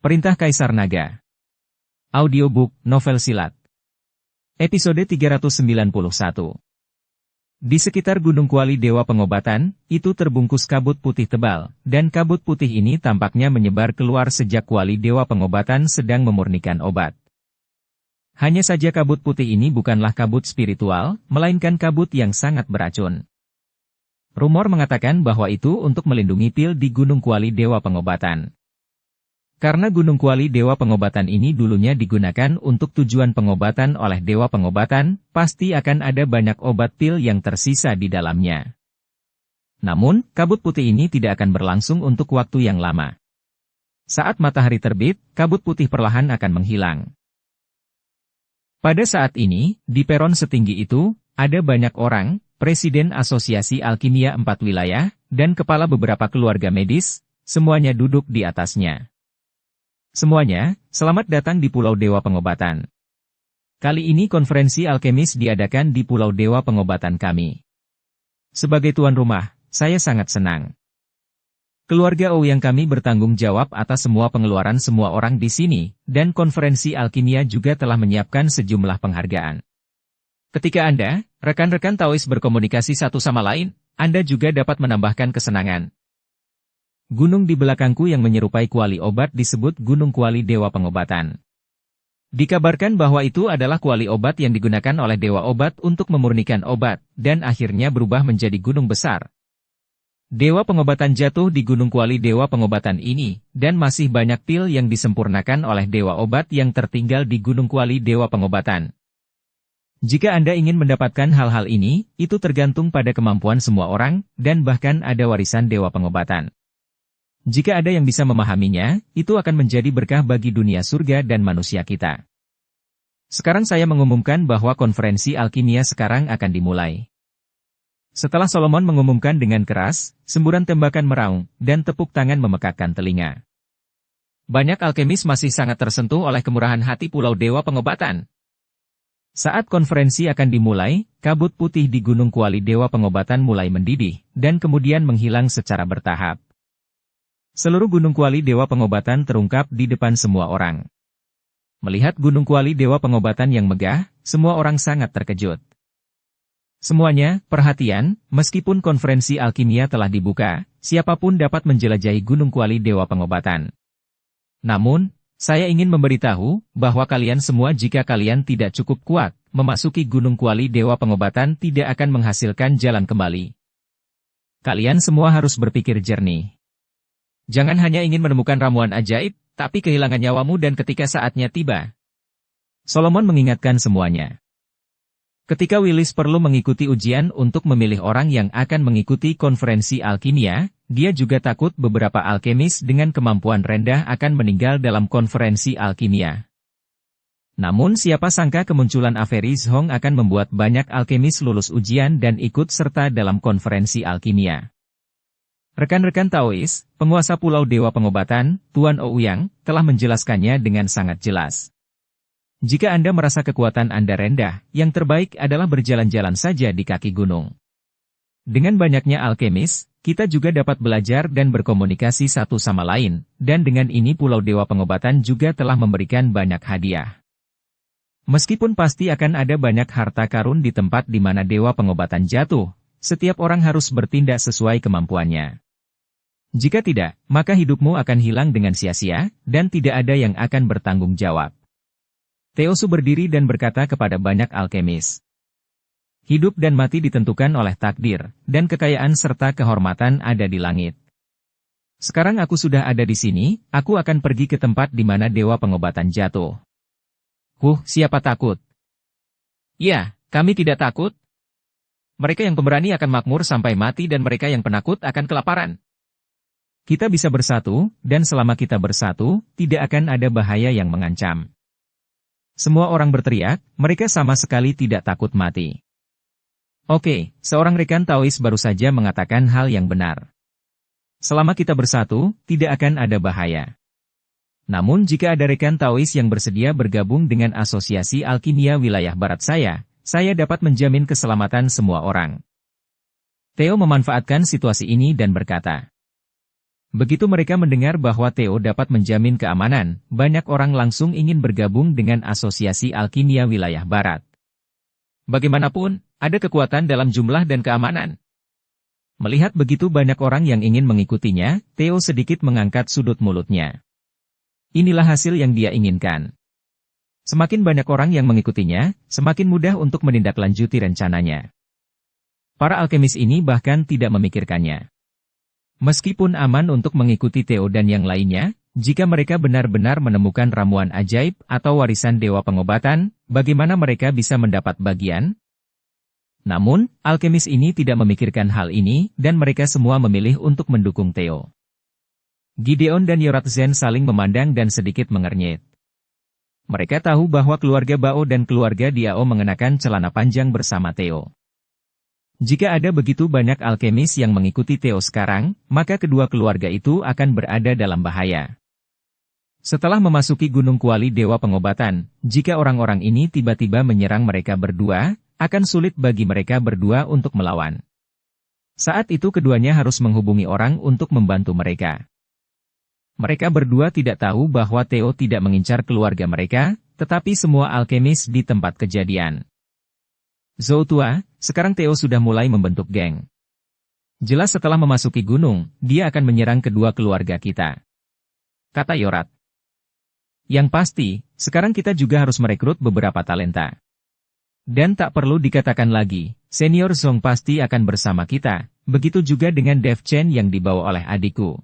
Perintah Kaisar Naga. Audiobook, novel silat. Episode 391. Di sekitar Gunung Kuali Dewa Pengobatan, itu terbungkus kabut putih tebal, dan kabut putih ini tampaknya menyebar keluar sejak Kuali Dewa Pengobatan sedang memurnikan obat. Hanya saja kabut putih ini bukanlah kabut spiritual, melainkan kabut yang sangat beracun. Rumor mengatakan bahwa itu untuk melindungi pil di Gunung Kuali Dewa Pengobatan. Karena Gunung Kuali Dewa Pengobatan ini dulunya digunakan untuk tujuan pengobatan oleh Dewa Pengobatan, pasti akan ada banyak obat pil yang tersisa di dalamnya. Namun, kabut putih ini tidak akan berlangsung untuk waktu yang lama. Saat matahari terbit, kabut putih perlahan akan menghilang. Pada saat ini, di peron setinggi itu, ada banyak orang, Presiden Asosiasi Alkimia 4 wilayah, dan kepala beberapa keluarga medis, semuanya duduk di atasnya. Semuanya, selamat datang di Pulau Dewa Pengobatan. Kali ini konferensi alkemis diadakan di Pulau Dewa Pengobatan kami. Sebagai tuan rumah, saya sangat senang. Keluarga Ouyang kami bertanggung jawab atas semua pengeluaran semua orang di sini, dan konferensi alkimia juga telah menyiapkan sejumlah penghargaan. Ketika Anda, rekan-rekan Taois berkomunikasi satu sama lain, Anda juga dapat menambahkan kesenangan. Gunung di belakangku yang menyerupai kuali obat disebut Gunung Kuali Dewa Pengobatan. Dikabarkan bahwa itu adalah kuali obat yang digunakan oleh Dewa Obat untuk memurnikan obat, dan akhirnya berubah menjadi gunung besar. Dewa Pengobatan jatuh di Gunung Kuali Dewa Pengobatan ini, dan masih banyak pil yang disempurnakan oleh Dewa Obat yang tertinggal di Gunung Kuali Dewa Pengobatan. Jika Anda ingin mendapatkan hal-hal ini, itu tergantung pada kemampuan semua orang, dan bahkan ada warisan Dewa Pengobatan. Jika ada yang bisa memahaminya, itu akan menjadi berkah bagi dunia surga dan manusia kita. Sekarang saya mengumumkan bahwa konferensi alkimia sekarang akan dimulai. Setelah Solomon mengumumkan dengan keras, semburan tembakan meraung, dan tepuk tangan memekakkan telinga. Banyak alkemis masih sangat tersentuh oleh kemurahan hati Pulau Dewa Pengobatan. Saat konferensi akan dimulai, kabut putih di Gunung Kuali Dewa Pengobatan mulai mendidih, dan kemudian menghilang secara bertahap. Seluruh Gunung Kuali Dewa Pengobatan terungkap di depan semua orang. Melihat Gunung Kuali Dewa Pengobatan yang megah, semua orang sangat terkejut. Semuanya, perhatian, meskipun konferensi alkimia telah dibuka, siapapun dapat menjelajahi Gunung Kuali Dewa Pengobatan. Namun, saya ingin memberitahu bahwa kalian semua jika kalian tidak cukup kuat, memasuki Gunung Kuali Dewa Pengobatan tidak akan menghasilkan jalan kembali. Kalian semua harus berpikir jernih. Jangan hanya ingin menemukan ramuan ajaib, tapi kehilangan nyawamu dan ketika saatnya tiba. Solomon mengingatkan semuanya. Ketika Willis perlu mengikuti ujian untuk memilih orang yang akan mengikuti konferensi alkimia, dia juga takut beberapa alkemis dengan kemampuan rendah akan meninggal dalam konferensi alkimia. Namun siapa sangka kemunculan Avery Hong akan membuat banyak alkemis lulus ujian dan ikut serta dalam konferensi alkimia. Rekan-rekan Taois, penguasa Pulau Dewa Pengobatan, Tuan Ouyang, telah menjelaskannya dengan sangat jelas. Jika Anda merasa kekuatan Anda rendah, yang terbaik adalah berjalan-jalan saja di kaki gunung. Dengan banyaknya alkemis, kita juga dapat belajar dan berkomunikasi satu sama lain, dan dengan ini Pulau Dewa Pengobatan juga telah memberikan banyak hadiah. Meskipun pasti akan ada banyak harta karun di tempat di mana Dewa Pengobatan jatuh, setiap orang harus bertindak sesuai kemampuannya. Jika tidak, maka hidupmu akan hilang dengan sia-sia, dan tidak ada yang akan bertanggung jawab. Teosu berdiri dan berkata kepada banyak alkemis. Hidup dan mati ditentukan oleh takdir, dan kekayaan serta kehormatan ada di langit. Sekarang aku sudah ada di sini, aku akan pergi ke tempat di mana Dewa Pengobatan jatuh. Siapa takut? Ya, kami tidak takut. Mereka yang pemberani akan makmur sampai mati dan mereka yang penakut akan kelaparan. Kita bisa bersatu, dan selama kita bersatu, tidak akan ada bahaya yang mengancam. Semua orang berteriak, mereka sama sekali tidak takut mati. Oke, seorang rekan Taois baru saja mengatakan hal yang benar. Selama kita bersatu, tidak akan ada bahaya. Namun jika ada rekan Taois yang bersedia bergabung dengan Asosiasi Alkimia Wilayah Barat saya dapat menjamin keselamatan semua orang. Theo memanfaatkan situasi ini dan berkata, Begitu mereka mendengar bahwa Theo dapat menjamin keamanan, banyak orang langsung ingin bergabung dengan Asosiasi Alkimia Wilayah Barat. Bagaimanapun, ada kekuatan dalam jumlah dan keamanan. Melihat begitu banyak orang yang ingin mengikutinya, Theo sedikit mengangkat sudut mulutnya. Inilah hasil yang dia inginkan. Semakin banyak orang yang mengikutinya, semakin mudah untuk menindaklanjuti rencananya. Para alkemis ini bahkan tidak memikirkannya. Meskipun aman untuk mengikuti Theo dan yang lainnya, jika mereka benar-benar menemukan ramuan ajaib atau warisan dewa pengobatan, bagaimana mereka bisa mendapat bagian? Namun, alkemis ini tidak memikirkan hal ini, dan mereka semua memilih untuk mendukung Theo. Gideon dan Yoratzen saling memandang dan sedikit mengernyit. Mereka tahu bahwa keluarga Bao dan keluarga Diao mengenakan celana panjang bersama Theo. Jika ada begitu banyak alkemis yang mengikuti Theo sekarang, maka kedua keluarga itu akan berada dalam bahaya. Setelah memasuki Gunung Kuali Dewa Pengobatan, jika orang-orang ini tiba-tiba menyerang mereka berdua, akan sulit bagi mereka berdua untuk melawan. Saat itu keduanya harus menghubungi orang untuk membantu mereka. Mereka berdua tidak tahu bahwa Theo tidak mengincar keluarga mereka, tetapi semua alkemis di tempat kejadian. Zhou tua, sekarang Theo sudah mulai membentuk geng. Jelas setelah memasuki gunung, dia akan menyerang kedua keluarga kita, kata Yorat. Yang pasti, sekarang kita juga harus merekrut beberapa talenta. Dan tak perlu dikatakan lagi, Senior Zhong pasti akan bersama kita, begitu juga dengan Dev Chen yang dibawa oleh adikku.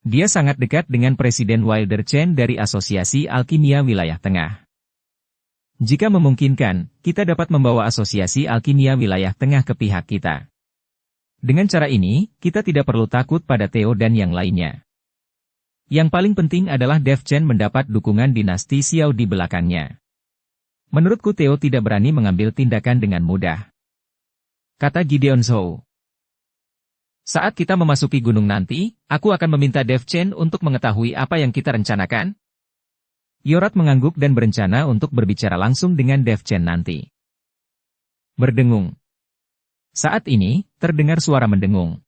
Dia sangat dekat dengan Presiden Wilder Chen dari Asosiasi Alkimia Wilayah Tengah. Jika memungkinkan, kita dapat membawa Asosiasi Alkimia Wilayah Tengah ke pihak kita. Dengan cara ini, kita tidak perlu takut pada Theo dan yang lainnya. Yang paling penting adalah Dev Chen mendapat dukungan dinasti Xiao di belakangnya. Menurutku Theo tidak berani mengambil tindakan dengan mudah, kata Gideon Zhou. Saat kita memasuki gunung nanti, aku akan meminta Dev Chen untuk mengetahui apa yang kita rencanakan. Yorat mengangguk dan berencana untuk berbicara langsung dengan Dev Chen nanti. Berdengung. Saat ini, terdengar suara mendengung.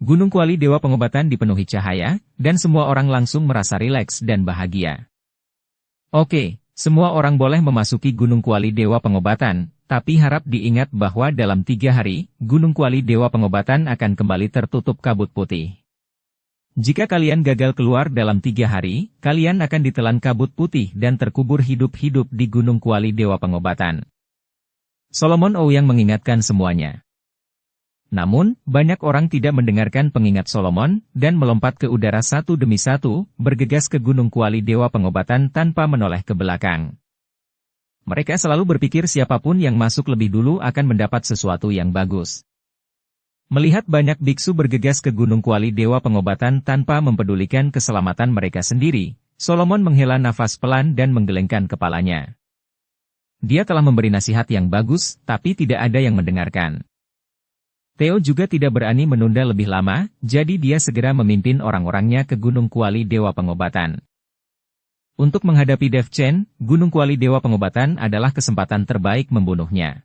Gunung Kuali Dewa Pengobatan dipenuhi cahaya, dan semua orang langsung merasa rileks dan bahagia. Oke, semua orang boleh memasuki Gunung Kuali Dewa Pengobatan, tapi harap diingat bahwa dalam 3 hari, Gunung Kuali Dewa Pengobatan akan kembali tertutup kabut putih. Jika kalian gagal keluar dalam 3 hari, kalian akan ditelan kabut putih dan terkubur hidup-hidup di Gunung Kuali Dewa Pengobatan. Solomon Ouyang mengingatkan semuanya. Namun, banyak orang tidak mendengarkan pengingat Solomon, dan melompat ke udara satu demi satu, bergegas ke Gunung Kuali Dewa Pengobatan tanpa menoleh ke belakang. Mereka selalu berpikir siapapun yang masuk lebih dulu akan mendapat sesuatu yang bagus. Melihat banyak biksu bergegas ke Gunung Kuali Dewa Pengobatan tanpa mempedulikan keselamatan mereka sendiri, Solomon menghela nafas pelan dan menggelengkan kepalanya. Dia telah memberi nasihat yang bagus, tapi tidak ada yang mendengarkan. Theo juga tidak berani menunda lebih lama, jadi dia segera memimpin orang-orangnya ke Gunung Kuali Dewa Pengobatan. Untuk menghadapi Dev Chen, Gunung Kuali Dewa Pengobatan adalah kesempatan terbaik membunuhnya.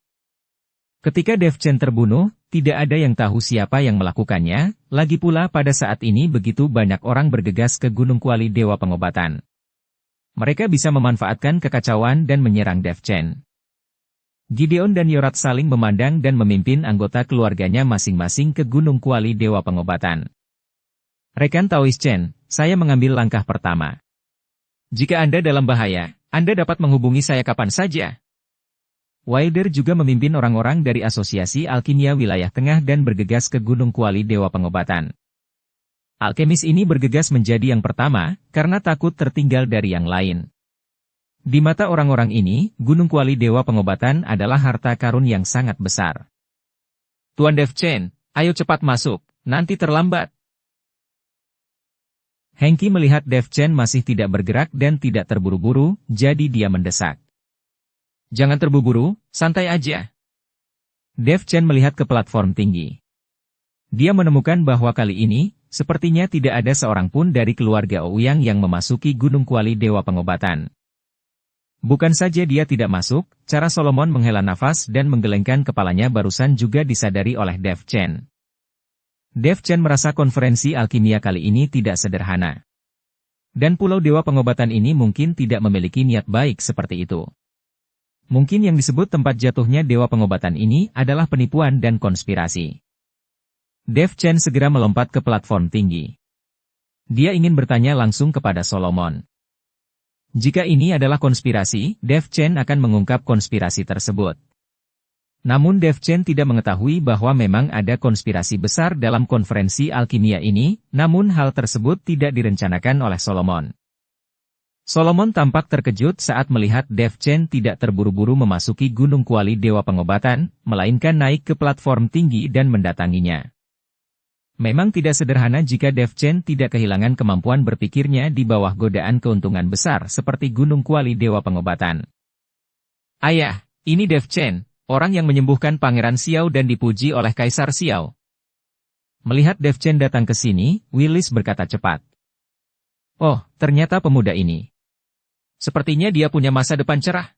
Ketika Dev Chen terbunuh, tidak ada yang tahu siapa yang melakukannya, lagi pula pada saat ini begitu banyak orang bergegas ke Gunung Kuali Dewa Pengobatan. Mereka bisa memanfaatkan kekacauan dan menyerang Dev Chen. Gideon dan Yorat saling memandang dan memimpin anggota keluarganya masing-masing ke Gunung Kuali Dewa Pengobatan. Rekan Taois Chen, saya mengambil langkah pertama. Jika Anda dalam bahaya, Anda dapat menghubungi saya kapan saja. Wilder juga memimpin orang-orang dari Asosiasi Alkimia Wilayah Tengah dan bergegas ke Gunung Kuali Dewa Pengobatan. Alkemis ini bergegas menjadi yang pertama, karena takut tertinggal dari yang lain. Di mata orang-orang ini, Gunung Kuali Dewa Pengobatan adalah harta karun yang sangat besar. Tuan Dev Chen, ayo cepat masuk, nanti terlambat. Hengki melihat Dev Chen masih tidak bergerak dan tidak terburu-buru, jadi dia mendesak. Jangan terburu-buru, santai aja. Dev Chen melihat ke platform tinggi. Dia menemukan bahwa kali ini, sepertinya tidak ada seorang pun dari keluarga Ouyang yang memasuki Gunung Kuali Dewa Pengobatan. Bukan saja dia tidak masuk, cara Solomon menghela nafas dan menggelengkan kepalanya barusan juga disadari oleh Dev Chen. Dev Chen merasa konferensi alkimia kali ini tidak sederhana. Dan Pulau Dewa Pengobatan ini mungkin tidak memiliki niat baik seperti itu. Mungkin yang disebut tempat jatuhnya Dewa Pengobatan ini adalah penipuan dan konspirasi. Dev Chen segera melompat ke platform tinggi. Dia ingin bertanya langsung kepada Solomon. Jika ini adalah konspirasi, Dev Chen akan mengungkap konspirasi tersebut. Namun Dev Chen tidak mengetahui bahwa memang ada konspirasi besar dalam konferensi alkimia ini, namun hal tersebut tidak direncanakan oleh Solomon. Solomon tampak terkejut saat melihat Dev Chen tidak terburu-buru memasuki Gunung Kuali Dewa Pengobatan, melainkan naik ke platform tinggi dan mendatanginya. Memang tidak sederhana jika Dev Chen tidak kehilangan kemampuan berpikirnya di bawah godaan keuntungan besar seperti Gunung Kuali Dewa Pengobatan. Ayah, ini Dev Chen, orang yang menyembuhkan Pangeran Xiao dan dipuji oleh Kaisar Xiao. Melihat Dev Chen datang ke sini, Willis berkata cepat. Oh, ternyata pemuda ini. Sepertinya dia punya masa depan cerah.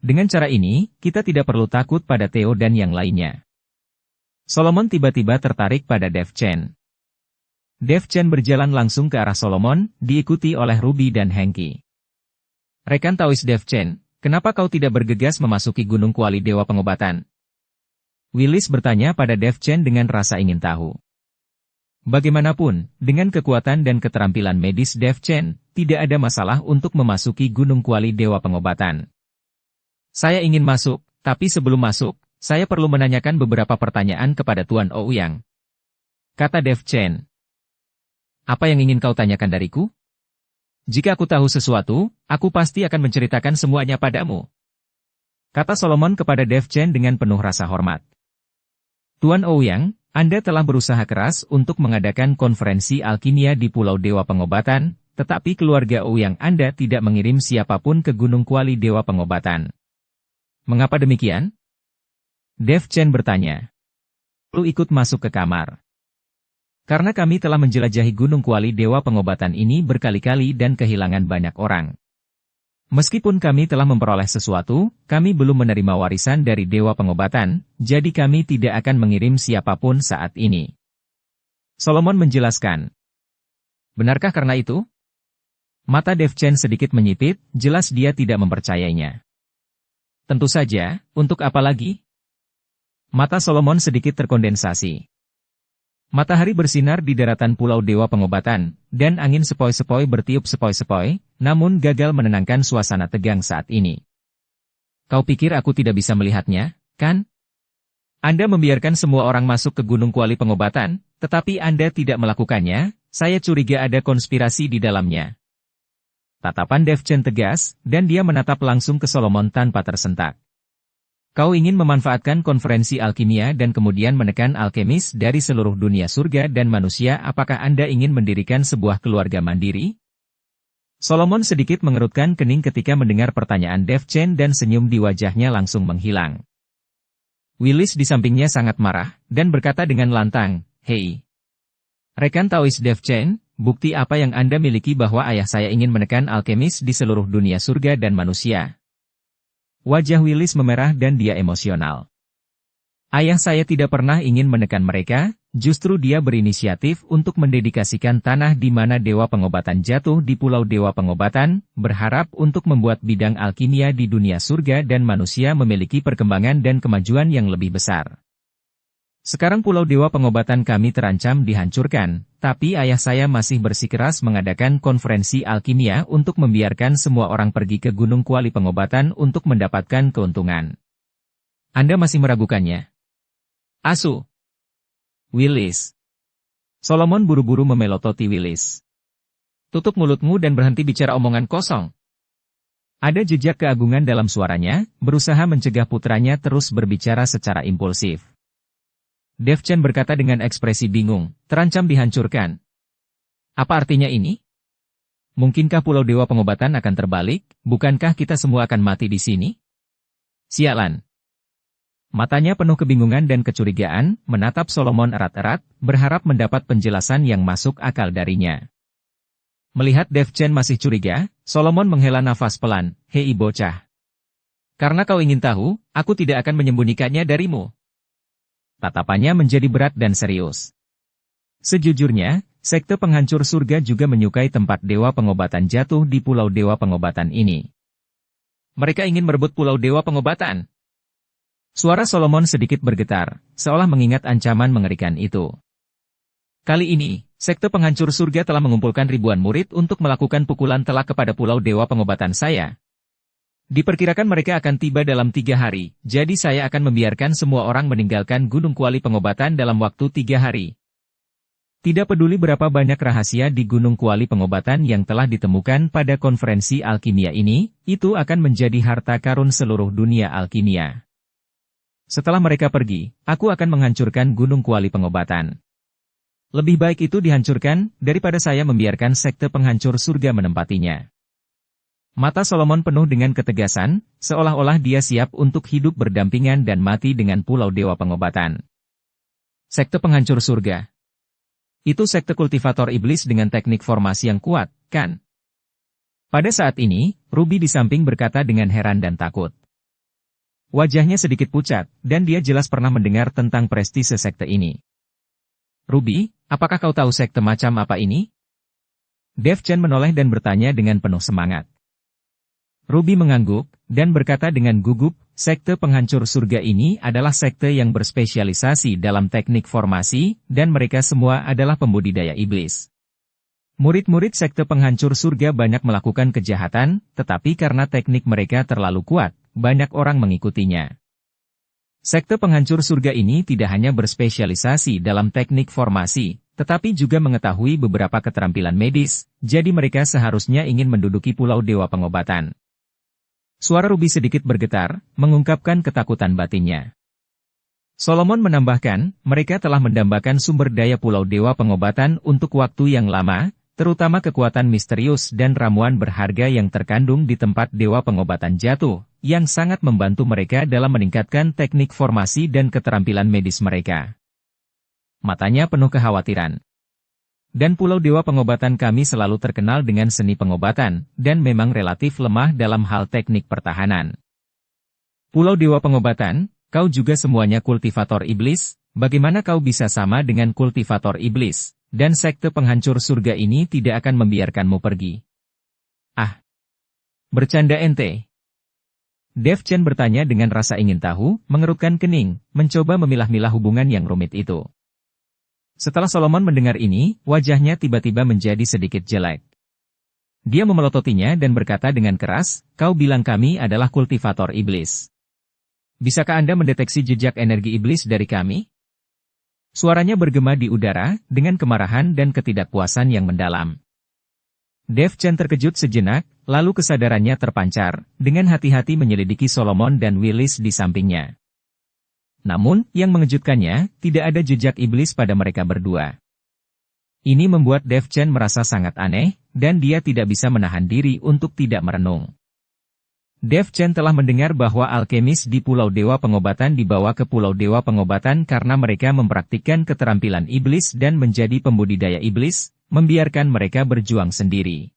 Dengan cara ini, kita tidak perlu takut pada Theo dan yang lainnya. Solomon tiba-tiba tertarik pada Dev Chen. Dev Chen berjalan langsung ke arah Solomon, diikuti oleh Ruby dan Hanky. Rekan Taois Dev Chen, kenapa kau tidak bergegas memasuki Gunung Kuali Dewa Pengobatan? Willis bertanya pada Dev Chen dengan rasa ingin tahu. Bagaimanapun, dengan kekuatan dan keterampilan medis Dev Chen, tidak ada masalah untuk memasuki Gunung Kuali Dewa Pengobatan. Saya ingin masuk, tapi sebelum masuk, saya perlu menanyakan beberapa pertanyaan kepada Tuan Ouyang. Kata Dev Chen. Apa yang ingin kau tanyakan dariku? Jika aku tahu sesuatu, aku pasti akan menceritakan semuanya padamu. Kata Solomon kepada Dev Chen dengan penuh rasa hormat. Tuan Ouyang, Anda telah berusaha keras untuk mengadakan konferensi alkimia di Pulau Dewa Pengobatan, tetapi keluarga Ouyang Anda tidak mengirim siapapun ke Gunung Kuali Dewa Pengobatan. Mengapa demikian? Dev Chen bertanya. Lu ikut masuk ke kamar. Karena kami telah menjelajahi Gunung Kuali Dewa Pengobatan ini berkali-kali dan kehilangan banyak orang. Meskipun kami telah memperoleh sesuatu, kami belum menerima warisan dari Dewa Pengobatan, jadi kami tidak akan mengirim siapapun saat ini. Solomon menjelaskan. Benarkah karena itu? Mata Dev Chen sedikit menyipit, jelas dia tidak mempercayainya. Tentu saja, untuk apa lagi? Mata Solomon sedikit terkondensasi. Matahari bersinar di daratan Pulau Dewa Pengobatan, dan angin sepoi-sepoi bertiup sepoi-sepoi, namun gagal menenangkan suasana tegang saat ini. Kau pikir aku tidak bisa melihatnya, kan? Anda membiarkan semua orang masuk ke Gunung Kuali Pengobatan, tetapi Anda tidak melakukannya, saya curiga ada konspirasi di dalamnya. Tatapan Dev Chen tegas, dan dia menatap langsung ke Solomon tanpa tersentak. Kau ingin memanfaatkan konferensi alkimia dan kemudian menekan alkemis dari seluruh dunia surga dan manusia. Apakah Anda ingin mendirikan sebuah keluarga mandiri? Solomon sedikit mengerutkan kening ketika mendengar pertanyaan Dev Chen dan senyum di wajahnya langsung menghilang. Willis di sampingnya sangat marah, dan berkata dengan lantang, Hei, rekan Taois Dev Chen, bukti apa yang Anda miliki bahwa ayah saya ingin menekan alkemis di seluruh dunia surga dan manusia? Wajah Willis memerah dan dia emosional. Ayah saya tidak pernah ingin menekan mereka, justru dia berinisiatif untuk mendedikasikan tanah di mana Dewa Pengobatan jatuh di Pulau Dewa Pengobatan, berharap untuk membuat bidang alkimia di dunia surga dan manusia memiliki perkembangan dan kemajuan yang lebih besar. Sekarang Pulau Dewa Pengobatan kami terancam dihancurkan, tapi ayah saya masih bersikeras mengadakan konferensi alkimia untuk membiarkan semua orang pergi ke Gunung Kuali Pengobatan untuk mendapatkan keuntungan. Anda masih meragukannya? Asu. Willis. Solomon buru-buru memelototi Willis. Tutup mulutmu dan berhenti bicara omongan kosong. Ada jejak keagungan dalam suaranya, berusaha mencegah putranya terus berbicara secara impulsif. Dev Chen berkata dengan ekspresi bingung, terancam dihancurkan. Apa artinya ini? Mungkinkah Pulau Dewa Pengobatan akan terbalik, bukankah kita semua akan mati di sini? Sialan. Matanya penuh kebingungan dan kecurigaan, menatap Solomon erat-erat, berharap mendapat penjelasan yang masuk akal darinya. Melihat Dev Chen masih curiga, Solomon menghela nafas pelan, Hei bocah. Karena kau ingin tahu, aku tidak akan menyembunyikannya darimu. Tatapannya menjadi berat dan serius. Sejujurnya, sekte penghancur surga juga menyukai tempat Dewa Pengobatan jatuh di Pulau Dewa Pengobatan ini. Mereka ingin merebut Pulau Dewa Pengobatan. Suara Solomon sedikit bergetar, seolah mengingat ancaman mengerikan itu. Kali ini, sekte penghancur surga telah mengumpulkan ribuan murid untuk melakukan pukulan telak kepada Pulau Dewa Pengobatan saya. Diperkirakan mereka akan tiba dalam 3 hari, jadi saya akan membiarkan semua orang meninggalkan Gunung Kuali Pengobatan dalam waktu 3 hari. Tidak peduli berapa banyak rahasia di Gunung Kuali Pengobatan yang telah ditemukan pada konferensi alkimia ini, itu akan menjadi harta karun seluruh dunia alkimia. Setelah mereka pergi, aku akan menghancurkan Gunung Kuali Pengobatan. Lebih baik itu dihancurkan, daripada saya membiarkan sekte penghancur surga menempatinya. Mata Solomon penuh dengan ketegasan, seolah-olah dia siap untuk hidup berdampingan dan mati dengan Pulau Dewa Pengobatan. Sekte penghancur surga. Itu sekte kultivator iblis dengan teknik formasi yang kuat, kan? Pada saat ini, Ruby di samping berkata dengan heran dan takut. Wajahnya sedikit pucat, dan dia jelas pernah mendengar tentang prestise sekte ini. Ruby, apakah kau tahu sekte macam apa ini? Dev Chen menoleh dan bertanya dengan penuh semangat. Ruby mengangguk, dan berkata dengan gugup, sekte penghancur surga ini adalah sekte yang berspesialisasi dalam teknik formasi, dan mereka semua adalah pembudidaya iblis. Murid-murid sekte penghancur surga banyak melakukan kejahatan, tetapi karena teknik mereka terlalu kuat, banyak orang mengikutinya. Sekte penghancur surga ini tidak hanya berspesialisasi dalam teknik formasi, tetapi juga mengetahui beberapa keterampilan medis, jadi mereka seharusnya ingin menduduki Pulau Dewa Pengobatan. Suara Ruby sedikit bergetar, mengungkapkan ketakutan batinnya. Solomon menambahkan, mereka telah mendambakan sumber daya Pulau Dewa Pengobatan untuk waktu yang lama, terutama kekuatan misterius dan ramuan berharga yang terkandung di tempat Dewa Pengobatan jatuh, yang sangat membantu mereka dalam meningkatkan teknik formasi dan keterampilan medis mereka. Matanya penuh kekhawatiran. Dan Pulau Dewa Pengobatan kami selalu terkenal dengan seni pengobatan, dan memang relatif lemah dalam hal teknik pertahanan. Pulau Dewa Pengobatan, kau juga semuanya kultivator iblis, bagaimana kau bisa sama dengan kultivator iblis, dan sekte penghancur surga ini tidak akan membiarkanmu pergi. Ah! Bercanda ente. Dev Chen bertanya dengan rasa ingin tahu, mengerutkan kening, mencoba memilah-milah hubungan yang rumit itu. Setelah Solomon mendengar ini, wajahnya tiba-tiba menjadi sedikit jelek. Dia memelototinya dan berkata dengan keras, kau bilang kami adalah kultivator iblis. Bisakah Anda mendeteksi jejak energi iblis dari kami? Suaranya bergema di udara, dengan kemarahan dan ketidakpuasan yang mendalam. Dev Chen terkejut sejenak, lalu kesadarannya terpancar, dengan hati-hati menyelidiki Solomon dan Willis di sampingnya. Namun, yang mengejutkannya, tidak ada jejak iblis pada mereka berdua. Ini membuat Dev Chen merasa sangat aneh, dan dia tidak bisa menahan diri untuk tidak merenung. Dev Chen telah mendengar bahwa alkemis di Pulau Dewa Pengobatan dibawa ke Pulau Dewa Pengobatan karena mereka mempraktikkan keterampilan iblis dan menjadi pembudidaya iblis, membiarkan mereka berjuang sendiri.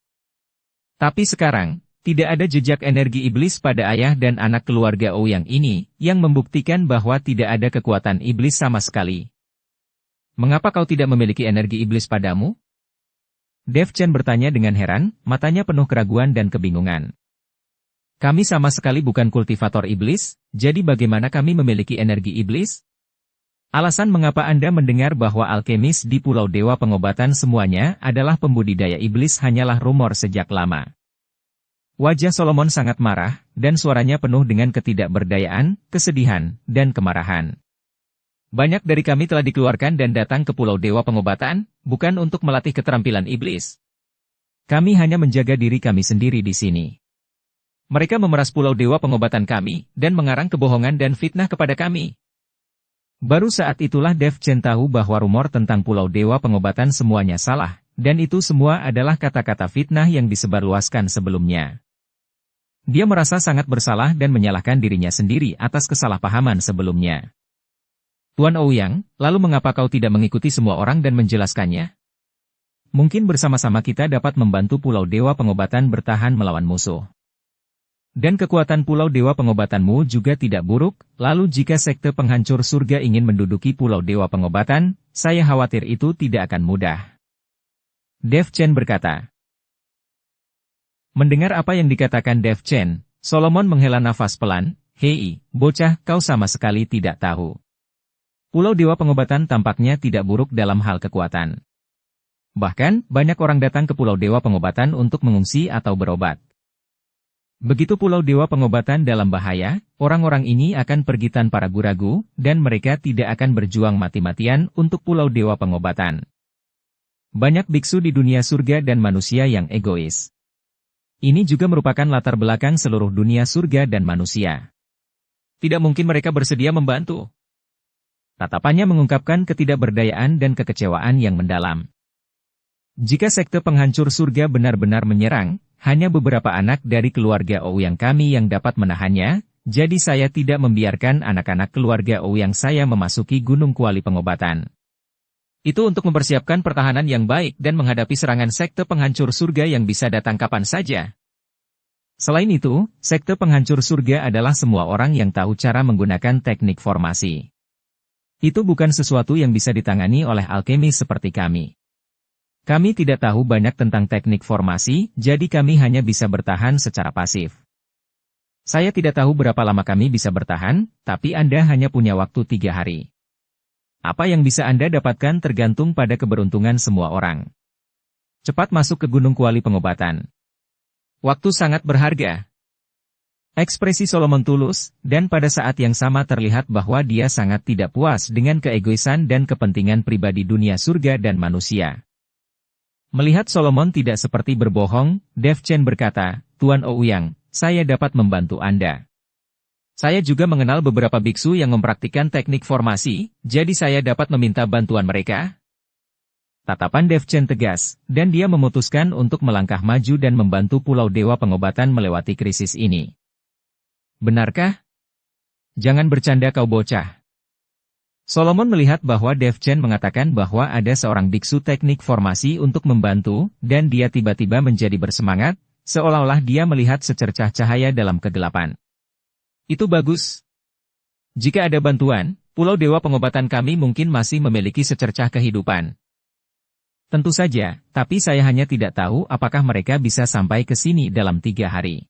Tapi sekarang, tidak ada jejak energi iblis pada ayah dan anak keluarga Ouyang ini, yang membuktikan bahwa tidak ada kekuatan iblis sama sekali. Mengapa kau tidak memiliki energi iblis padamu? Dev Chen bertanya dengan heran, matanya penuh keraguan dan kebingungan. Kami sama sekali bukan kultivator iblis, jadi bagaimana kami memiliki energi iblis? Alasan mengapa Anda mendengar bahwa alkemis di Pulau Dewa Pengobatan semuanya adalah pembudidaya iblis hanyalah rumor sejak lama. Wajah Solomon sangat marah, dan suaranya penuh dengan ketidakberdayaan, kesedihan, dan kemarahan. Banyak dari kami telah dikeluarkan dan datang ke Pulau Dewa Pengobatan, bukan untuk melatih keterampilan iblis. Kami hanya menjaga diri kami sendiri di sini. Mereka memeras Pulau Dewa Pengobatan kami, dan mengarang kebohongan dan fitnah kepada kami. Baru saat itulah Dev Chen tahu bahwa rumor tentang Pulau Dewa Pengobatan semuanya salah, dan itu semua adalah kata-kata fitnah yang disebarluaskan sebelumnya. Dia merasa sangat bersalah dan menyalahkan dirinya sendiri atas kesalahpahaman sebelumnya. Tuan Ouyang, lalu mengapa kau tidak mengikuti semua orang dan menjelaskannya? Mungkin bersama-sama kita dapat membantu Pulau Dewa Pengobatan bertahan melawan musuh. Dan kekuatan Pulau Dewa Pengobatanmu juga tidak buruk, lalu jika sekte penghancur surga ingin menduduki Pulau Dewa Pengobatan, saya khawatir itu tidak akan mudah. Dev Chen berkata. Mendengar apa yang dikatakan Dev Chen, Solomon menghela nafas pelan, "Hei, bocah, kau sama sekali tidak tahu. Pulau Dewa Pengobatan tampaknya tidak buruk dalam hal kekuatan. Bahkan, banyak orang datang ke Pulau Dewa Pengobatan untuk mengungsi atau berobat. Begitu Pulau Dewa Pengobatan dalam bahaya, orang-orang ini akan pergi tanpa ragu-ragu, dan mereka tidak akan berjuang mati-matian untuk Pulau Dewa Pengobatan. Banyak biksu di dunia surga dan manusia yang egois. Ini juga merupakan latar belakang seluruh dunia surga dan manusia. Tidak mungkin mereka bersedia membantu." Tatapannya mengungkapkan ketidakberdayaan dan kekecewaan yang mendalam. Jika sekte penghancur surga benar-benar menyerang, hanya beberapa anak dari keluarga Ouyang kami yang dapat menahannya, jadi saya tidak membiarkan anak-anak keluarga Ouyang saya memasuki Gunung Kuali Pengobatan. Itu untuk mempersiapkan pertahanan yang baik dan menghadapi serangan sekte penghancur surga yang bisa datang kapan saja. Selain itu, sekte penghancur surga adalah semua orang yang tahu cara menggunakan teknik formasi. Itu bukan sesuatu yang bisa ditangani oleh alkemis seperti kami. Kami tidak tahu banyak tentang teknik formasi, jadi kami hanya bisa bertahan secara pasif. Saya tidak tahu berapa lama kami bisa bertahan, tapi Anda hanya punya waktu 3 hari. Apa yang bisa Anda dapatkan tergantung pada keberuntungan semua orang. Cepat masuk ke Gunung Kuali Pengobatan. Waktu sangat berharga. Ekspresi Solomon tulus, dan pada saat yang sama terlihat bahwa dia sangat tidak puas dengan keegoisan dan kepentingan pribadi dunia surga dan manusia. Melihat Solomon tidak seperti berbohong, Dev Chen berkata, "Tuan Ouyang, saya dapat membantu Anda. Saya juga mengenal beberapa biksu yang mempraktikkan teknik formasi, jadi saya dapat meminta bantuan mereka." Tatapan Dev Chen tegas, dan dia memutuskan untuk melangkah maju dan membantu Pulau Dewa Pengobatan melewati krisis ini. "Benarkah? Jangan bercanda kau bocah." Solomon melihat bahwa Dev Chen mengatakan bahwa ada seorang biksu teknik formasi untuk membantu, dan dia tiba-tiba menjadi bersemangat, seolah-olah dia melihat secercah cahaya dalam kegelapan. "Itu bagus. Jika ada bantuan, Pulau Dewa Pengobatan kami mungkin masih memiliki secercah kehidupan." "Tentu saja, tapi saya hanya tidak tahu apakah mereka bisa sampai ke sini dalam 3 hari.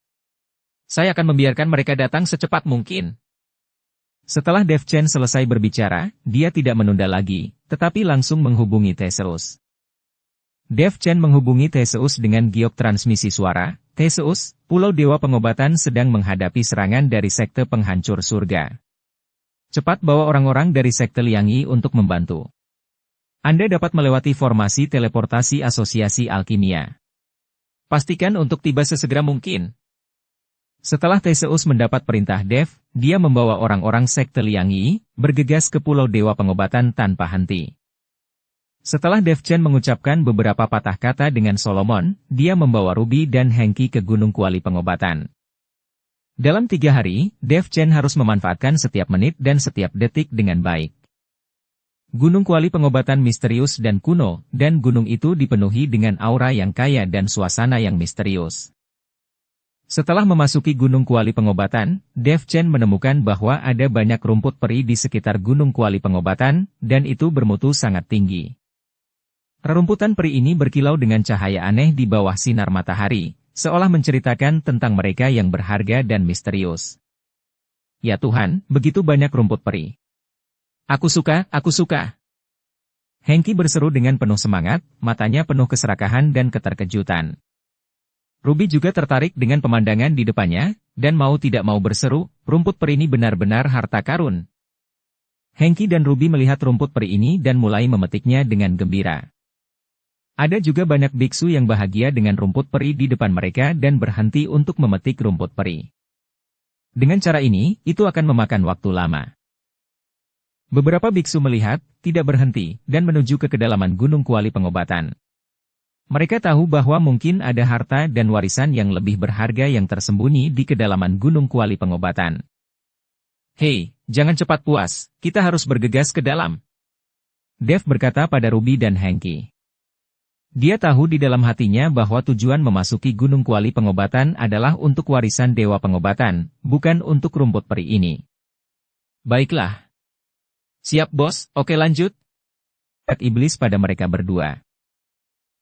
Saya akan membiarkan mereka datang secepat mungkin." Setelah Dev Chen selesai berbicara, dia tidak menunda lagi, tetapi langsung menghubungi Theseus. Dev Chen menghubungi Theseus dengan giok transmisi suara. "Theseus, Pulau Dewa Pengobatan sedang menghadapi serangan dari sekte penghancur surga. Cepat bawa orang-orang dari sekte Liangyi untuk membantu. Anda dapat melewati formasi teleportasi asosiasi alkimia. Pastikan untuk tiba sesegera mungkin." Setelah Theseus mendapat perintah Dev, dia membawa orang-orang sekte Liangyi, bergegas ke Pulau Dewa Pengobatan tanpa henti. Setelah Dev Chen mengucapkan beberapa patah kata dengan Solomon, dia membawa Ruby dan Hengki ke Gunung Kuali Pengobatan. Dalam 3 hari, Dev Chen harus memanfaatkan setiap menit dan setiap detik dengan baik. Gunung Kuali Pengobatan misterius dan kuno, dan gunung itu dipenuhi dengan aura yang kaya dan suasana yang misterius. Setelah memasuki Gunung Kuali Pengobatan, Dev Chen menemukan bahwa ada banyak rumput peri di sekitar Gunung Kuali Pengobatan, dan itu bermutu sangat tinggi. Rerumputan peri ini berkilau dengan cahaya aneh di bawah sinar matahari, seolah menceritakan tentang mereka yang berharga dan misterius. "Ya Tuhan, begitu banyak rumput peri. Aku suka, aku suka." Hengki berseru dengan penuh semangat, matanya penuh keserakahan dan keterkejutan. Ruby juga tertarik dengan pemandangan di depannya, dan mau tidak mau berseru, "Rumput peri ini benar-benar harta karun." Hengki dan Ruby melihat rumput peri ini dan mulai memetiknya dengan gembira. Ada juga banyak biksu yang bahagia dengan rumput peri di depan mereka dan berhenti untuk memetik rumput peri. Dengan cara ini, itu akan memakan waktu lama. Beberapa biksu melihat, tidak berhenti, dan menuju ke kedalaman Gunung Kuali Pengobatan. Mereka tahu bahwa mungkin ada harta dan warisan yang lebih berharga yang tersembunyi di kedalaman Gunung Kuali Pengobatan. "Hei, jangan cepat puas, kita harus bergegas ke dalam," Dev berkata pada Ruby dan Hengki. Dia tahu di dalam hatinya bahwa tujuan memasuki Gunung Kuali Pengobatan adalah untuk warisan Dewa Pengobatan, bukan untuk rumput peri ini. Baiklah. Siap bos, oke lanjut. Kata iblis pada mereka berdua.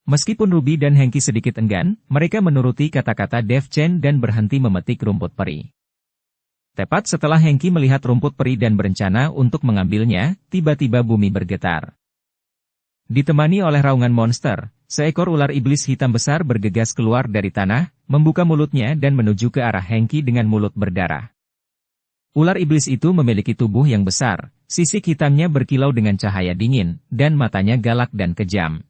Meskipun Ruby dan Hengki sedikit enggan, mereka menuruti kata-kata Dev Chen dan berhenti memetik rumput peri. Tepat setelah Hengki melihat rumput peri dan berencana untuk mengambilnya, tiba-tiba bumi bergetar. Ditemani oleh raungan monster, seekor ular iblis hitam besar bergegas keluar dari tanah, membuka mulutnya dan menuju ke arah Hengki dengan mulut berdarah. Ular iblis itu memiliki tubuh yang besar, sisik hitamnya berkilau dengan cahaya dingin, dan matanya galak dan kejam.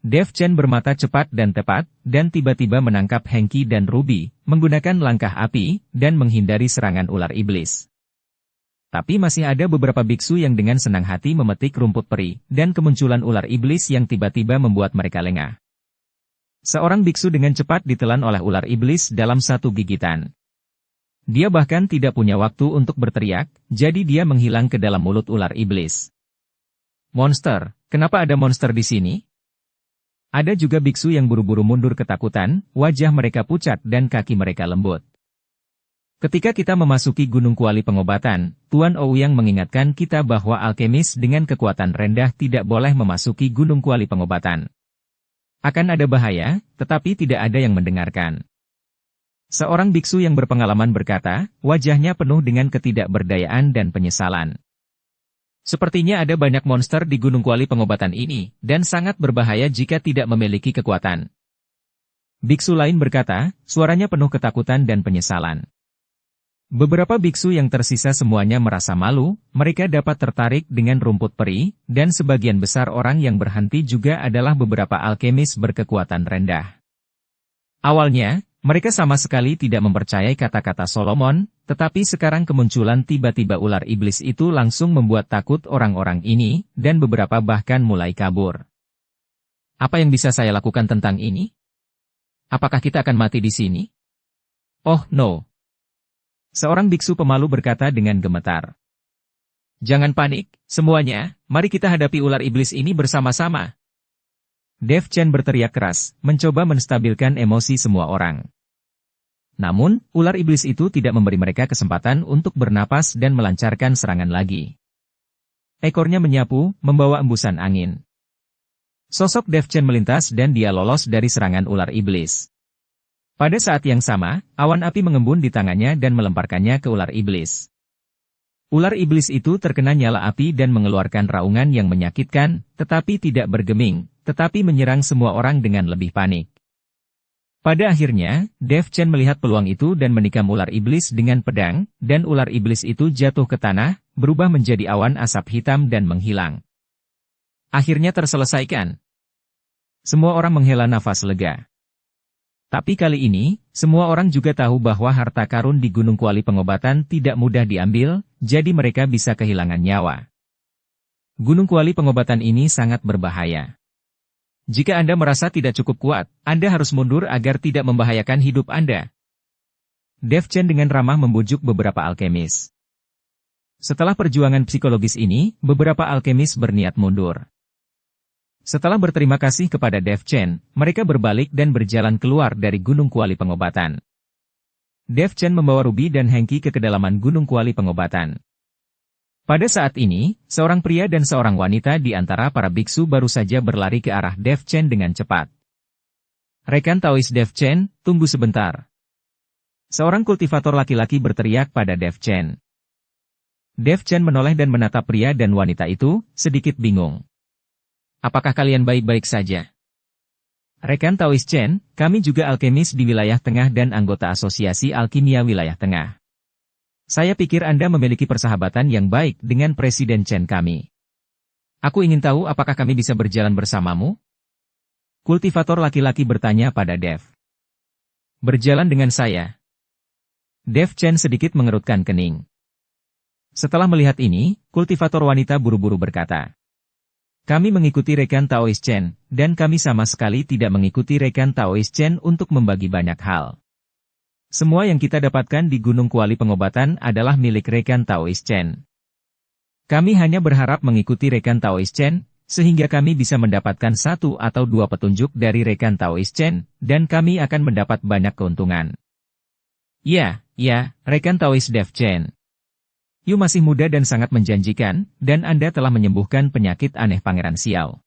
Dev Chen bermata cepat dan tepat, dan tiba-tiba menangkap Hengki dan Ruby, menggunakan langkah api, dan menghindari serangan ular iblis. Tapi masih ada beberapa biksu yang dengan senang hati memetik rumput peri, dan kemunculan ular iblis yang tiba-tiba membuat mereka lengah. Seorang biksu dengan cepat ditelan oleh ular iblis dalam satu gigitan. Dia bahkan tidak punya waktu untuk berteriak, jadi dia menghilang ke dalam mulut ular iblis. Monster, kenapa ada monster di sini? Ada juga biksu yang buru-buru mundur ketakutan, wajah mereka pucat dan kaki mereka lembut. Ketika kita memasuki Gunung Kuali Pengobatan, Tuan Ouyang mengingatkan kita bahwa alkemis dengan kekuatan rendah tidak boleh memasuki Gunung Kuali Pengobatan. Akan ada bahaya, tetapi tidak ada yang mendengarkan. Seorang biksu yang berpengalaman berkata, wajahnya penuh dengan ketidakberdayaan dan penyesalan. Sepertinya ada banyak monster di Gunung Kuali Pengobatan ini, dan sangat berbahaya jika tidak memiliki kekuatan. Biksu lain berkata, suaranya penuh ketakutan dan penyesalan. Beberapa biksu yang tersisa semuanya merasa malu, mereka dapat tertarik dengan rumput peri, dan sebagian besar orang yang berhenti juga adalah beberapa alkemis berkekuatan rendah. Awalnya, mereka sama sekali tidak mempercayai kata-kata Solomon, tetapi sekarang kemunculan tiba-tiba ular iblis itu langsung membuat takut orang-orang ini, dan beberapa bahkan mulai kabur. Apa yang bisa saya lakukan tentang ini? Apakah kita akan mati di sini? Oh, no. Seorang biksu pemalu berkata dengan gemetar. Jangan panik, semuanya, mari kita hadapi ular iblis ini bersama-sama. Dev Chen berteriak keras, mencoba menstabilkan emosi semua orang. Namun, ular iblis itu tidak memberi mereka kesempatan untuk bernapas dan melancarkan serangan lagi. Ekornya menyapu, membawa embusan angin. Sosok Dev Chen melintas dan dia lolos dari serangan ular iblis. Pada saat yang sama, awan api mengembun di tangannya dan melemparkannya ke ular iblis. Ular iblis itu terkena nyala api dan mengeluarkan raungan yang menyakitkan, tetapi tidak bergeming, tetapi menyerang semua orang dengan lebih panik. Pada akhirnya, Dev Chen melihat peluang itu dan menikam ular iblis dengan pedang, dan ular iblis itu jatuh ke tanah, berubah menjadi awan asap hitam dan menghilang. Akhirnya terselesaikan. Semua orang menghela nafas lega. Tapi kali ini, semua orang juga tahu bahwa harta karun di Gunung Kuali Pengobatan tidak mudah diambil, jadi mereka bisa kehilangan nyawa. Gunung Kuali Pengobatan ini sangat berbahaya. Jika Anda merasa tidak cukup kuat, Anda harus mundur agar tidak membahayakan hidup Anda. Dev Chen dengan ramah membujuk beberapa alkemis. Setelah perjuangan psikologis ini, beberapa alkemis berniat mundur. Setelah berterima kasih kepada Dev Chen, mereka berbalik dan berjalan keluar dari Gunung Kuali Pengobatan. Dev Chen membawa Ruby dan Hengki ke kedalaman Gunung Kuali Pengobatan. Pada saat ini, seorang pria dan seorang wanita di antara para biksu baru saja berlari ke arah Dev Chen dengan cepat. Rekan Taois Dev Chen, tunggu sebentar. Seorang kultivator laki-laki berteriak pada Dev Chen. Dev Chen menoleh dan menatap pria dan wanita itu, sedikit bingung. Apakah kalian baik-baik saja? Rekan Taois Chen, kami juga alkemis di wilayah tengah dan anggota Asosiasi Alkimia Wilayah Tengah. Saya pikir Anda memiliki persahabatan yang baik dengan Presiden Chen kami. Aku ingin tahu apakah kami bisa berjalan bersamamu? Kultivator laki-laki bertanya pada Dev. Berjalan dengan saya. Dev Chen sedikit mengerutkan kening. Setelah melihat ini, kultivator wanita buru-buru berkata. Kami mengikuti rekan Taois Chen, dan kami sama sekali tidak mengikuti rekan Taois Chen untuk membagi banyak hal. Semua yang kita dapatkan di Gunung Kuali Pengobatan adalah milik rekan Taois Chen. Kami hanya berharap mengikuti rekan Taois Chen, sehingga kami bisa mendapatkan satu atau dua petunjuk dari rekan Taoist Chen, dan kami akan mendapat banyak keuntungan. Ya, rekan Taoist Dev Chen. You masih muda dan sangat menjanjikan, dan Anda telah menyembuhkan penyakit aneh Pangeran Xiao.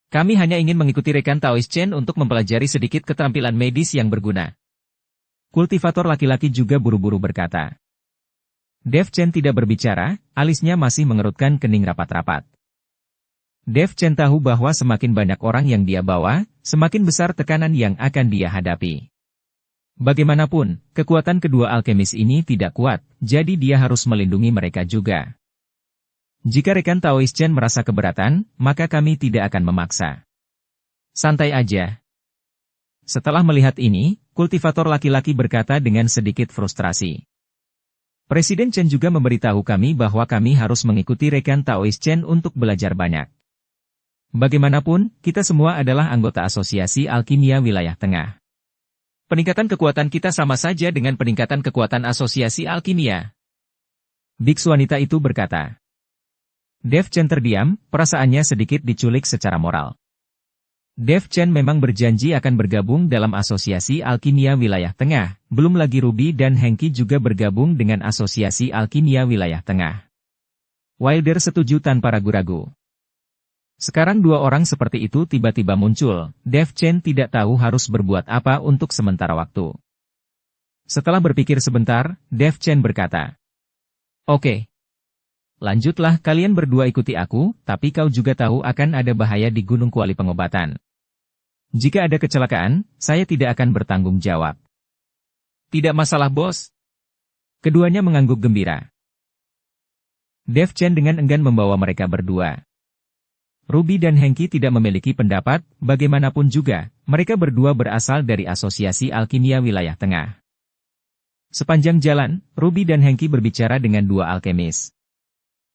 Kami hanya ingin mengikuti rekan Taoist Chen untuk mempelajari sedikit keterampilan medis yang berguna. Kultivator laki-laki juga buru-buru berkata. Dev Chen tidak berbicara, alisnya masih mengerutkan kening rapat-rapat. Dev Chen tahu bahwa semakin banyak orang yang dia bawa, semakin besar tekanan yang akan dia hadapi. Bagaimanapun, kekuatan kedua alkemis ini tidak kuat, jadi dia harus melindungi mereka juga. Jika rekan Taoist Chen merasa keberatan, maka kami tidak akan memaksa. Santai aja. Setelah melihat ini, kultivator laki-laki berkata dengan sedikit frustrasi. Presiden Chen juga memberitahu kami bahwa kami harus mengikuti rekan Taoist Chen untuk belajar banyak. Bagaimanapun, kita semua adalah anggota Asosiasi Alkimia Wilayah Tengah. Peningkatan kekuatan kita sama saja dengan peningkatan kekuatan Asosiasi Alkimia. Biksu wanita itu berkata. Dev Chen terdiam, perasaannya sedikit diculik secara moral. Dev Chen memang berjanji akan bergabung dalam Asosiasi Alkimia Wilayah Tengah, belum lagi Ruby dan Hengki juga bergabung dengan Asosiasi Alkimia Wilayah Tengah. Wilder setuju tanpa ragu-ragu. Sekarang dua orang seperti itu tiba-tiba muncul, Dev Chen tidak tahu harus berbuat apa untuk sementara waktu. Setelah berpikir sebentar, Dev Chen berkata, Oke. Lanjutlah kalian berdua ikuti aku, tapi kau juga tahu akan ada bahaya di Gunung Kuali Pengobatan. Jika ada kecelakaan, saya tidak akan bertanggung jawab. Tidak masalah bos. Keduanya mengangguk gembira. Dev Chen dengan enggan membawa mereka berdua. Ruby dan Hengki tidak memiliki pendapat, bagaimanapun juga, mereka berdua berasal dari Asosiasi Alkimia Wilayah Tengah. Sepanjang jalan, Ruby dan Hengki berbicara dengan dua alkemis.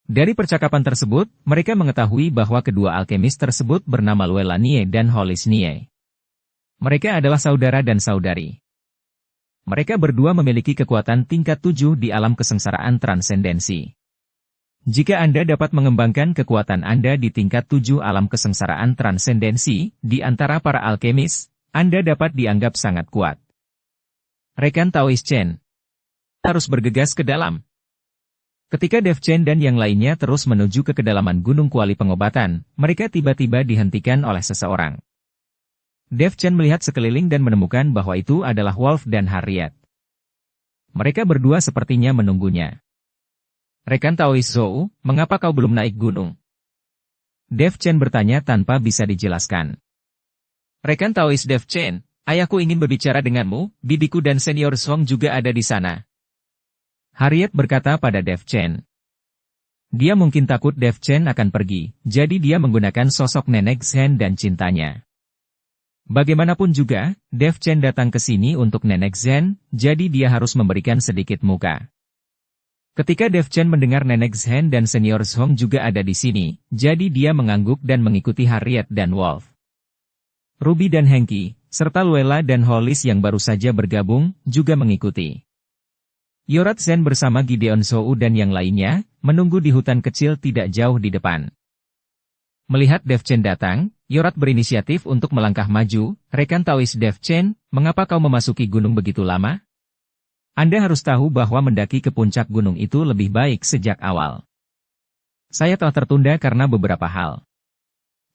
Dari percakapan tersebut, mereka mengetahui bahwa kedua alkemis tersebut bernama Luella Nie dan Hollis Nie. Mereka adalah saudara dan saudari. Mereka berdua memiliki kekuatan tingkat 7 di alam kesengsaraan transendensi. Jika Anda dapat mengembangkan kekuatan Anda di tingkat 7 alam kesengsaraan transendensi, di antara para alkemis, Anda dapat dianggap sangat kuat. Rekan Taoist Chen harus bergegas ke dalam. Ketika Dev Chen dan yang lainnya terus menuju ke kedalaman Gunung Kuali Pengobatan, mereka tiba-tiba dihentikan oleh seseorang. Dev Chen melihat sekeliling dan menemukan bahwa itu adalah Wolf dan Harriet. Mereka berdua sepertinya menunggunya. Rekan Taoist Zhou, mengapa kau belum naik gunung? Dev Chen bertanya tanpa bisa dijelaskan. Rekan Taoist Dev Chen, ayahku ingin berbicara denganmu, bibiku dan senior Song juga ada di sana. Harriet berkata pada Dev Chen. Dia mungkin takut Dev Chen akan pergi, jadi dia menggunakan sosok nenek Zhen dan cintanya. Bagaimanapun juga, Dev Chen datang ke sini untuk nenek Zhen, jadi dia harus memberikan sedikit muka. Ketika Dev Chen mendengar nenek Zhen dan senior Song juga ada di sini, jadi dia mengangguk dan mengikuti Harriet dan Wolf. Ruby dan Hengki, serta Luella dan Hollis yang baru saja bergabung, juga mengikuti. Yorat Zhen bersama Gideon Zhou dan yang lainnya, menunggu di hutan kecil tidak jauh di depan. Melihat Dev Chen datang, Yorat berinisiatif untuk melangkah maju. Rekan Taoist Dev Chen, mengapa kau memasuki gunung begitu lama? Anda harus tahu bahwa mendaki ke puncak gunung itu lebih baik sejak awal. Saya telah tertunda karena beberapa hal.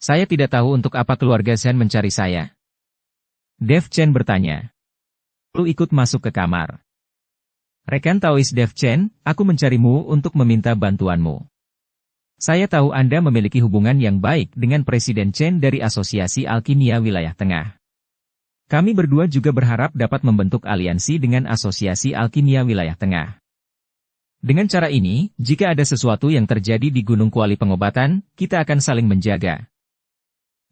Saya tidak tahu untuk apa keluarga Zhen mencari saya. Dev Chen bertanya. Lu ikut masuk ke kamar. Rekan Taoist Dev Chen, aku mencarimu untuk meminta bantuanmu. Saya tahu Anda memiliki hubungan yang baik dengan Presiden Chen dari Asosiasi Alkimia Wilayah Tengah. Kami berdua juga berharap dapat membentuk aliansi dengan Asosiasi Alkimia Wilayah Tengah. Dengan cara ini, jika ada sesuatu yang terjadi di Gunung Kuali Pengobatan, kita akan saling menjaga.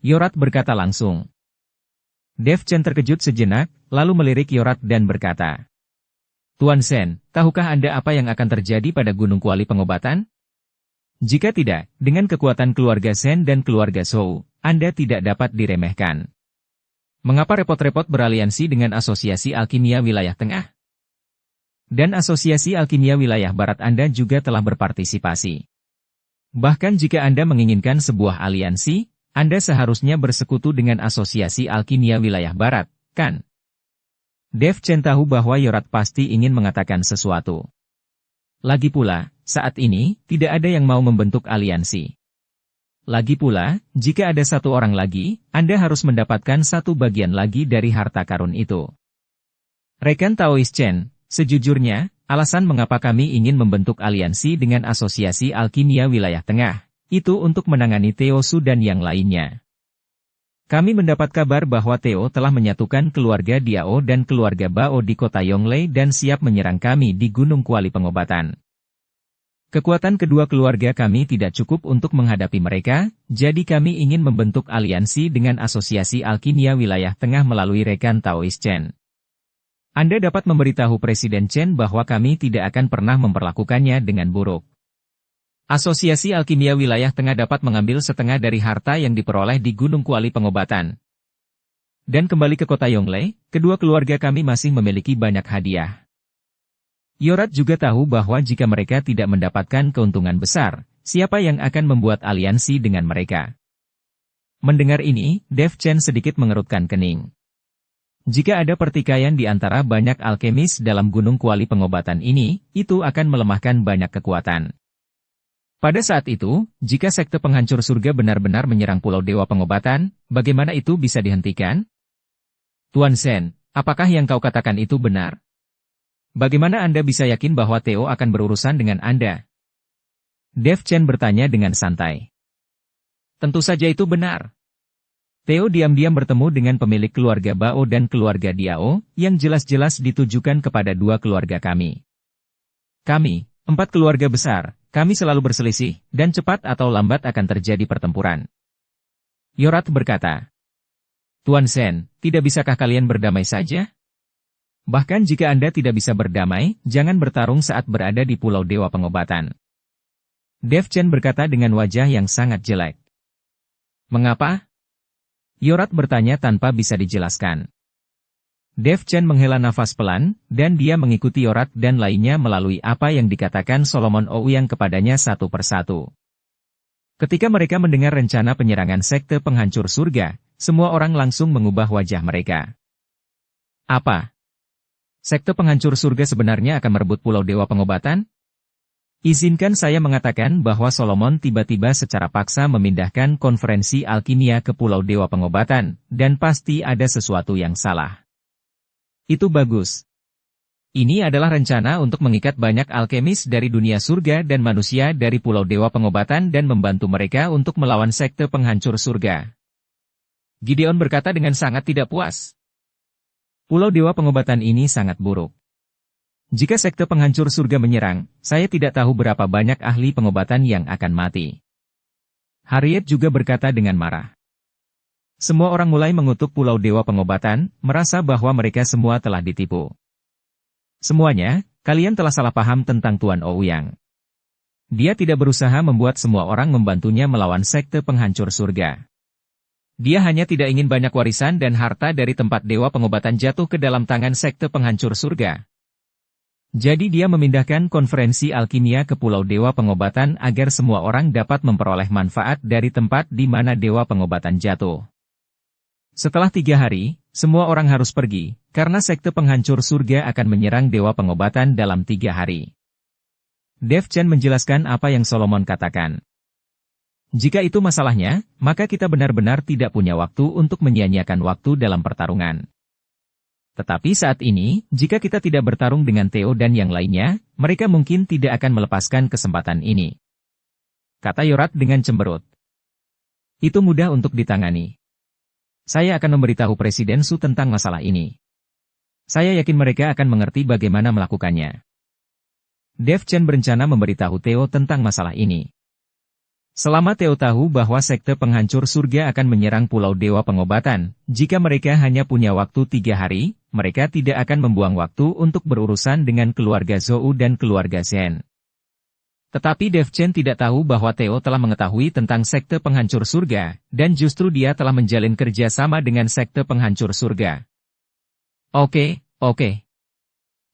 Yorat berkata langsung. Dev Chen terkejut sejenak, lalu melirik Yorat dan berkata, Tuan Zhen, tahukah Anda apa yang akan terjadi pada Gunung Kuali Pengobatan? Jika tidak, dengan kekuatan keluarga Zhen dan keluarga Zhou, Anda tidak dapat diremehkan. Mengapa repot-repot beraliansi dengan Asosiasi Alkimia Wilayah Tengah? Dan Asosiasi Alkimia Wilayah Barat Anda juga telah berpartisipasi. Bahkan jika Anda menginginkan sebuah aliansi, Anda seharusnya bersekutu dengan Asosiasi Alkimia Wilayah Barat, kan? Dev Chen tahu bahwa Yorat pasti ingin mengatakan sesuatu. Lagi pula, saat ini, tidak ada yang mau membentuk aliansi. Lagi pula, jika ada satu orang lagi, Anda harus mendapatkan satu bagian lagi dari harta karun itu. Rekan Taois Chen, sejujurnya, alasan mengapa kami ingin membentuk aliansi dengan Asosiasi Alkimia Wilayah Tengah, itu untuk menangani Teo Su dan yang lainnya. Kami mendapat kabar bahwa Teo telah menyatukan keluarga Diao dan keluarga Bao di kota Yonglei dan siap menyerang kami di Gunung Kuali Pengobatan. Kekuatan kedua keluarga kami tidak cukup untuk menghadapi mereka, jadi kami ingin membentuk aliansi dengan Asosiasi Alkimia Wilayah Tengah melalui rekan Taois Chen. Anda dapat memberitahu Presiden Chen bahwa kami tidak akan pernah memperlakukannya dengan buruk. Asosiasi Alkimia Wilayah Tengah dapat mengambil setengah dari harta yang diperoleh di Gunung Kuali Pengobatan. Dan kembali ke kota Yonglei, kedua keluarga kami masih memiliki banyak hadiah. Yorat juga tahu bahwa jika mereka tidak mendapatkan keuntungan besar, siapa yang akan membuat aliansi dengan mereka. Mendengar ini, Dev Chen sedikit mengerutkan kening. Jika ada pertikaian di antara banyak alkemis dalam Gunung Kuali Pengobatan ini, itu akan melemahkan banyak kekuatan. Pada saat itu, jika sekte penghancur surga benar-benar menyerang Pulau Dewa Pengobatan, bagaimana itu bisa dihentikan? Tuan Shen, apakah yang kau katakan itu benar? Bagaimana Anda bisa yakin bahwa Teo akan berurusan dengan Anda? Dev Chen bertanya dengan santai. Tentu saja itu benar. Teo diam-diam bertemu dengan pemilik keluarga Bao dan keluarga Diao, yang jelas-jelas ditujukan kepada dua keluarga kami. Kami, 4 keluarga besar, kami selalu berselisih, dan cepat atau lambat akan terjadi pertempuran. Yorat berkata, Tuan Shen, tidak bisakah kalian berdamai saja? Bahkan jika Anda tidak bisa berdamai, jangan bertarung saat berada di Pulau Dewa Pengobatan. Dev Chen berkata dengan wajah yang sangat jelek. Mengapa? Yorat bertanya tanpa bisa dijelaskan. Dev Chen menghela nafas pelan, dan dia mengikuti Yorat dan lainnya melalui apa yang dikatakan Solomon Ouyang kepadanya satu persatu. Ketika mereka mendengar rencana penyerangan sekte penghancur surga, semua orang langsung mengubah wajah mereka. Apa? Sekte penghancur surga sebenarnya akan merebut Pulau Dewa Pengobatan? Izinkan saya mengatakan bahwa Solomon tiba-tiba secara paksa memindahkan konferensi alkimia ke Pulau Dewa Pengobatan, dan pasti ada sesuatu yang salah. Itu bagus. Ini adalah rencana untuk mengikat banyak alkemis dari dunia surga dan manusia dari Pulau Dewa Pengobatan dan membantu mereka untuk melawan sekte penghancur surga. Gideon berkata dengan sangat tidak puas. Pulau Dewa Pengobatan ini sangat buruk. Jika sekte penghancur surga menyerang, saya tidak tahu berapa banyak ahli pengobatan yang akan mati. Harriet juga berkata dengan marah. Semua orang mulai mengutuk Pulau Dewa Pengobatan, merasa bahwa mereka semua telah ditipu. Semuanya, kalian telah salah paham tentang Tuan Ouyang. Dia tidak berusaha membuat semua orang membantunya melawan sekte penghancur surga. Dia hanya tidak ingin banyak warisan dan harta dari tempat Dewa Pengobatan jatuh ke dalam tangan sekte penghancur surga. Jadi dia memindahkan konferensi alkimia ke Pulau Dewa Pengobatan agar semua orang dapat memperoleh manfaat dari tempat di mana Dewa Pengobatan jatuh. Setelah 3 hari, semua orang harus pergi, karena sekte penghancur surga akan menyerang Dewa Pengobatan dalam 3 hari. Dev Chen menjelaskan apa yang Solomon katakan. Jika itu masalahnya, maka kita benar-benar tidak punya waktu untuk menyia-nyiakan waktu dalam pertarungan. Tetapi saat ini, jika kita tidak bertarung dengan Teo dan yang lainnya, mereka mungkin tidak akan melepaskan kesempatan ini. Kata Yorat dengan cemberut. Itu mudah untuk ditangani. Saya akan memberitahu Presiden Su tentang masalah ini. Saya yakin mereka akan mengerti bagaimana melakukannya. Dev Chen berencana memberitahu Teo tentang masalah ini. Selama Teo tahu bahwa sekte penghancur surga akan menyerang Pulau Dewa Pengobatan, jika mereka hanya punya waktu 3 hari, mereka tidak akan membuang waktu untuk berurusan dengan keluarga Zhou dan keluarga Zhen. Tetapi Dev Chen tidak tahu bahwa Teo telah mengetahui tentang sekte penghancur surga, dan justru dia telah menjalin kerja sama dengan sekte penghancur surga. Oke.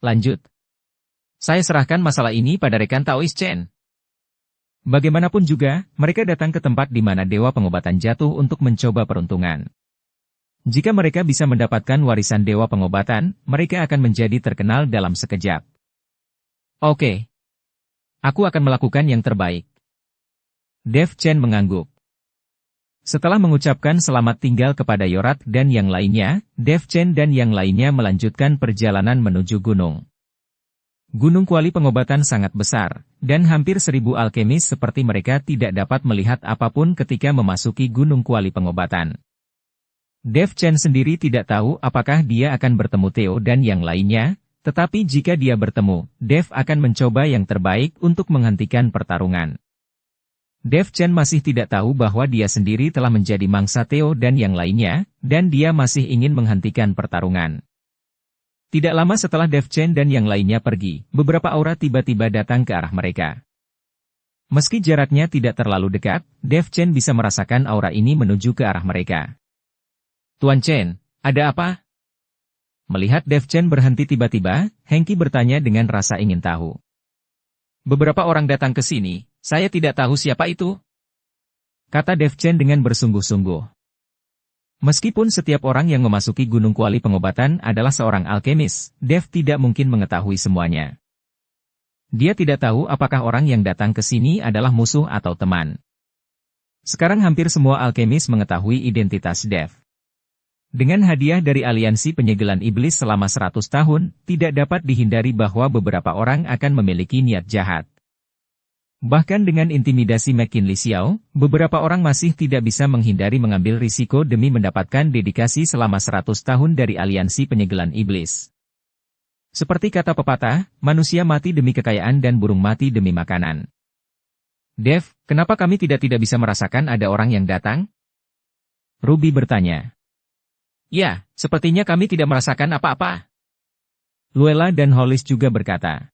Lanjut. Saya serahkan masalah ini pada rekan Taois Chen. Bagaimanapun juga, mereka datang ke tempat di mana Dewa Pengobatan jatuh untuk mencoba peruntungan. Jika mereka bisa mendapatkan warisan Dewa Pengobatan, mereka akan menjadi terkenal dalam sekejap. Oke. Aku akan melakukan yang terbaik. Dev Chen mengangguk. Setelah mengucapkan selamat tinggal kepada Yorat dan yang lainnya, Dev Chen dan yang lainnya melanjutkan perjalanan menuju gunung. Gunung Kuali Pengobatan sangat besar, dan hampir 1000 alkemis seperti mereka tidak dapat melihat apapun ketika memasuki Gunung Kuali Pengobatan. Dev Chen sendiri tidak tahu apakah dia akan bertemu Theo dan yang lainnya, tetapi jika dia bertemu, Dev akan mencoba yang terbaik untuk menghentikan pertarungan. Dev Chen masih tidak tahu bahwa dia sendiri telah menjadi mangsa Theo dan yang lainnya, dan dia masih ingin menghentikan pertarungan. Tidak lama setelah Dev Chen dan yang lainnya pergi, beberapa aura tiba-tiba datang ke arah mereka. Meski jaraknya tidak terlalu dekat, Dev Chen bisa merasakan aura ini menuju ke arah mereka. Tuan Chen, ada apa? Melihat Dev Chen berhenti tiba-tiba, Hengki bertanya dengan rasa ingin tahu. Beberapa orang datang ke sini, saya tidak tahu siapa itu. Kata Dev Chen dengan bersungguh-sungguh. Meskipun setiap orang yang memasuki Gunung Kuali Pengobatan adalah seorang alkemis, Dev tidak mungkin mengetahui semuanya. Dia tidak tahu apakah orang yang datang ke sini adalah musuh atau teman. Sekarang hampir semua alkemis mengetahui identitas Dev. Dengan hadiah dari Aliansi Penyegelan Iblis selama 100 tahun, tidak dapat dihindari bahwa beberapa orang akan memiliki niat jahat. Bahkan dengan intimidasi McKinley Xiao, beberapa orang masih tidak bisa menghindari mengambil risiko demi mendapatkan dedikasi selama 100 tahun dari Aliansi Penyegelan Iblis. Seperti kata pepatah, manusia mati demi kekayaan dan burung mati demi makanan. Dev, kenapa kami tidak bisa merasakan ada orang yang datang? Ruby bertanya. Ya, sepertinya kami tidak merasakan apa-apa. Luella dan Hollis juga berkata.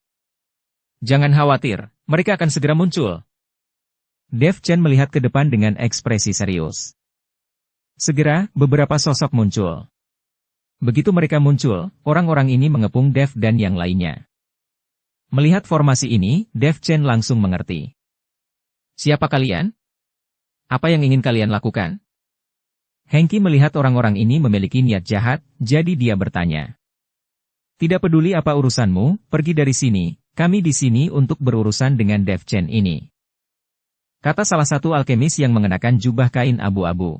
Jangan khawatir, mereka akan segera muncul. Dev Chen melihat ke depan dengan ekspresi serius. Segera, beberapa sosok muncul. Begitu mereka muncul, orang-orang ini mengepung Dev dan yang lainnya. Melihat formasi ini, Dev Chen langsung mengerti. Siapa kalian? Apa yang ingin kalian lakukan? Hengki melihat orang-orang ini memiliki niat jahat, jadi dia bertanya. Tidak peduli apa urusanmu, pergi dari sini. Kami di sini untuk berurusan dengan Dev Chen ini. Kata salah satu alkemis yang mengenakan jubah kain abu-abu.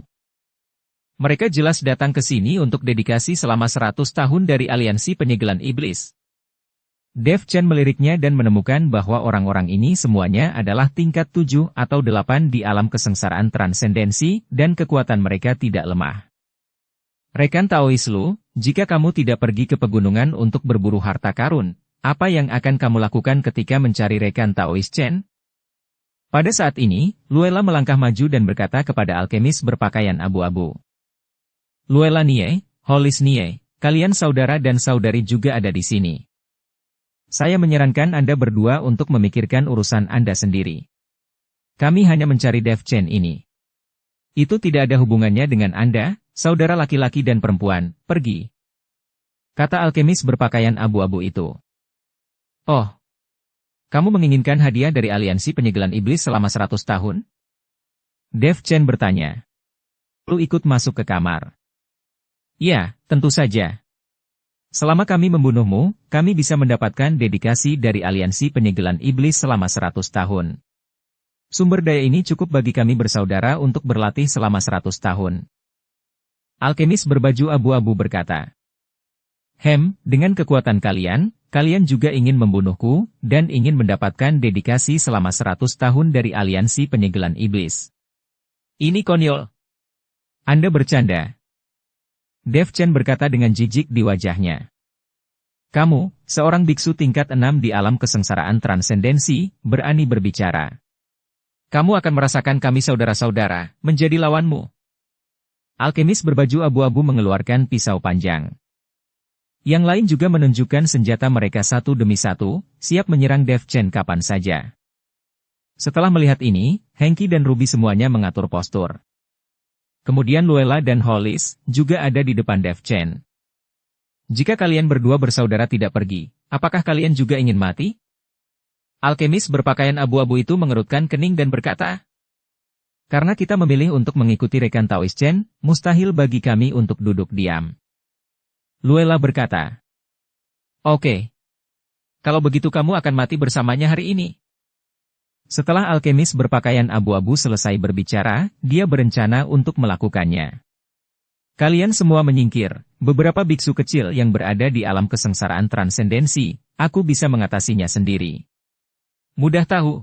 Mereka jelas datang ke sini untuk dedikasi selama 100 tahun dari Aliansi Penyegelan Iblis. Dev Chen meliriknya dan menemukan bahwa orang-orang ini semuanya adalah tingkat 7 atau 8 di alam kesengsaraan transendensi, dan kekuatan mereka tidak lemah. Rekan Taois Lu, jika kamu tidak pergi ke pegunungan untuk berburu harta karun, apa yang akan kamu lakukan ketika mencari rekan Taois Chen? Pada saat ini, Luella melangkah maju dan berkata kepada alkemis berpakaian abu-abu. Luella Nie, Hollis Nie, kalian saudara dan saudari juga ada di sini. Saya menyarankan Anda berdua untuk memikirkan urusan Anda sendiri. Kami hanya mencari Dev Chen ini. Itu tidak ada hubungannya dengan Anda, saudara laki-laki dan perempuan, pergi. Kata alkemis berpakaian abu-abu itu. Oh, kamu menginginkan hadiah dari Aliansi Penyegelan Iblis selama 100 tahun? Dev Chen bertanya. Lu ikut masuk ke kamar. Ya, tentu saja. Selama kami membunuhmu, kami bisa mendapatkan dedikasi dari Aliansi Penyegelan Iblis selama 100 tahun. Sumber daya ini cukup bagi kami bersaudara untuk berlatih selama 100 tahun. Alkemis berbaju abu-abu berkata. Dengan kekuatan kalian juga ingin membunuhku, dan ingin mendapatkan dedikasi selama 100 tahun dari Aliansi Penyegelan Iblis. Ini konyol. Anda bercanda. Dev Chen berkata dengan jijik di wajahnya. Kamu, seorang biksu tingkat 6 di alam kesengsaraan transendensi, berani berbicara. Kamu akan merasakan kami saudara-saudara, menjadi lawanmu. Alkemis berbaju abu-abu mengeluarkan pisau panjang. Yang lain juga menunjukkan senjata mereka satu demi satu, siap menyerang Dev Chen kapan saja. Setelah melihat ini, Hengki dan Ruby semuanya mengatur postur. Kemudian Luella dan Hollis juga ada di depan Dev Chen. Jika kalian berdua bersaudara tidak pergi, apakah kalian juga ingin mati? Alkemis berpakaian abu-abu itu mengerutkan kening dan berkata, "Karena kita memilih untuk mengikuti rekan Taoist Chen, mustahil bagi kami untuk duduk diam." Luella berkata, "Oke. Kalau begitu kamu akan mati bersamanya hari ini." Setelah alkemis berpakaian abu-abu selesai berbicara, dia berencana untuk melakukannya. "Kalian semua menyingkir, beberapa biksu kecil yang berada di alam kesengsaraan transendensi, aku bisa mengatasinya sendiri." Mudah tahu.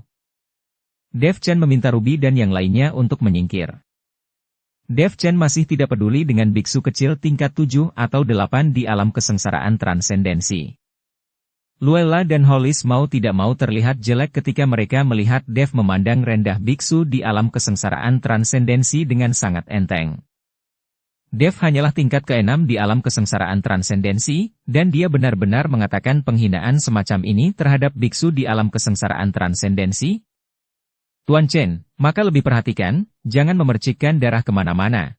Dev Chen meminta Ruby dan yang lainnya untuk menyingkir. Dev Chen masih tidak peduli dengan biksu kecil tingkat 7 atau 8 di alam kesengsaraan transendensi. Luella dan Hollis mau tidak mau terlihat jelek ketika mereka melihat Dev memandang rendah biksu di alam kesengsaraan transendensi dengan sangat enteng. Dev hanyalah tingkat ke-6 di alam kesengsaraan transendensi, dan dia benar-benar mengatakan penghinaan semacam ini terhadap biksu di alam kesengsaraan transendensi? Tuan Chen, maka lebih perhatikan, jangan memercikkan darah kemana-mana.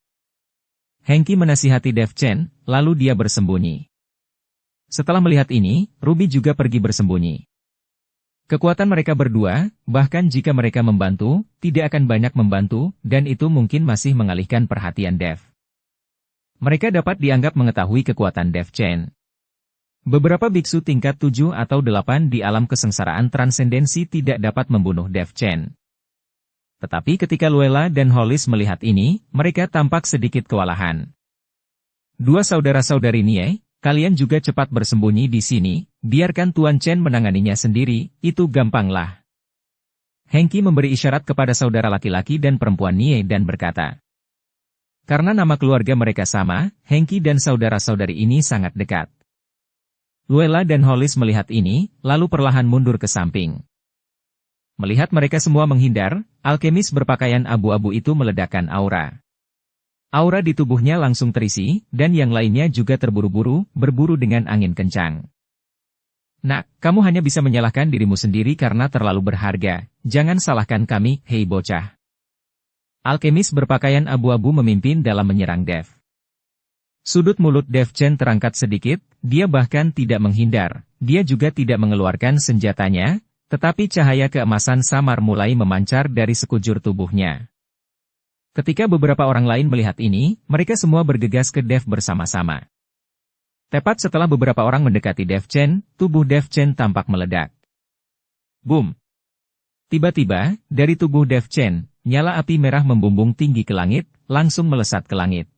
Hengki menasihati Dev Chen, lalu dia bersembunyi. Setelah melihat ini, Ruby juga pergi bersembunyi. Kekuatan mereka berdua, bahkan jika mereka membantu, tidak akan banyak membantu, dan itu mungkin masih mengalihkan perhatian Dev. Mereka dapat dianggap mengetahui kekuatan Dev Chen. Beberapa biksu tingkat 7 atau 8 di alam kesengsaraan transendensi tidak dapat membunuh Dev Chen. Tetapi ketika Luella dan Hollis melihat ini, mereka tampak sedikit kewalahan. "Dua saudara-saudari Nie, kalian juga cepat bersembunyi di sini, biarkan Tuan Chen menanganinya sendiri, itu gampanglah." Hengki memberi isyarat kepada saudara laki-laki dan perempuan Nie dan berkata, karena nama keluarga mereka sama, Hengki dan saudara-saudari ini sangat dekat. Luella dan Hollis melihat ini, lalu perlahan mundur ke samping. Melihat mereka semua menghindar, alkemis berpakaian abu-abu itu meledakkan aura. Aura di tubuhnya langsung terisi, dan yang lainnya juga terburu-buru, berburu dengan angin kencang. "Nak, kamu hanya bisa menyalahkan dirimu sendiri karena terlalu berharga, jangan salahkan kami, hei bocah." Alkemis berpakaian abu-abu memimpin dalam menyerang Dev. Sudut mulut Dev Chen terangkat sedikit, dia bahkan tidak menghindar, dia juga tidak mengeluarkan senjatanya, tetapi cahaya keemasan samar mulai memancar dari sekujur tubuhnya. Ketika beberapa orang lain melihat ini, mereka semua bergegas ke Dev bersama-sama. Tepat setelah beberapa orang mendekati Dev Chen, tubuh Dev Chen tampak meledak. Boom! Tiba-tiba, dari tubuh Dev Chen, nyala api merah membumbung tinggi ke langit, langsung melesat ke langit.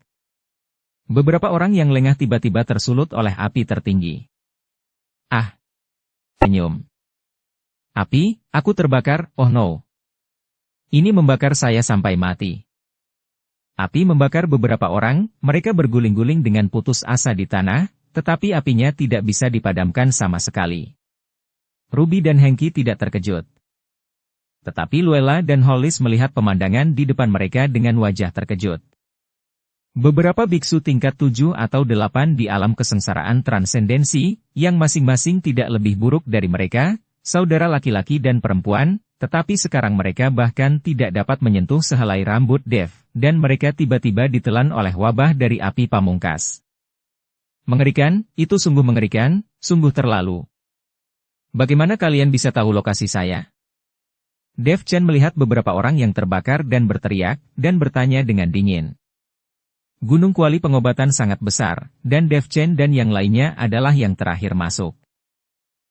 Beberapa orang yang lengah tiba-tiba tersulut oleh api tertinggi. "Ah!" Senyum. "Api, aku terbakar, oh no. Ini membakar saya sampai mati." Api membakar beberapa orang, mereka berguling-guling dengan putus asa di tanah, tetapi apinya tidak bisa dipadamkan sama sekali. Ruby dan Hengki tidak terkejut. Tetapi Luella dan Hollis melihat pemandangan di depan mereka dengan wajah terkejut. Beberapa biksu tingkat 7 atau 8 di alam kesengsaraan transendensi, yang masing-masing tidak lebih buruk dari mereka, saudara laki-laki dan perempuan, tetapi sekarang mereka bahkan tidak dapat menyentuh sehelai rambut Dev, dan mereka tiba-tiba ditelan oleh wabah dari api pamungkas. Mengerikan, itu sungguh mengerikan, sungguh terlalu. "Bagaimana kalian bisa tahu lokasi saya?" Dev Chen melihat beberapa orang yang terbakar dan berteriak, dan bertanya dengan dingin. Gunung Kuali pengobatan sangat besar, dan Dev Chen dan yang lainnya adalah yang terakhir masuk.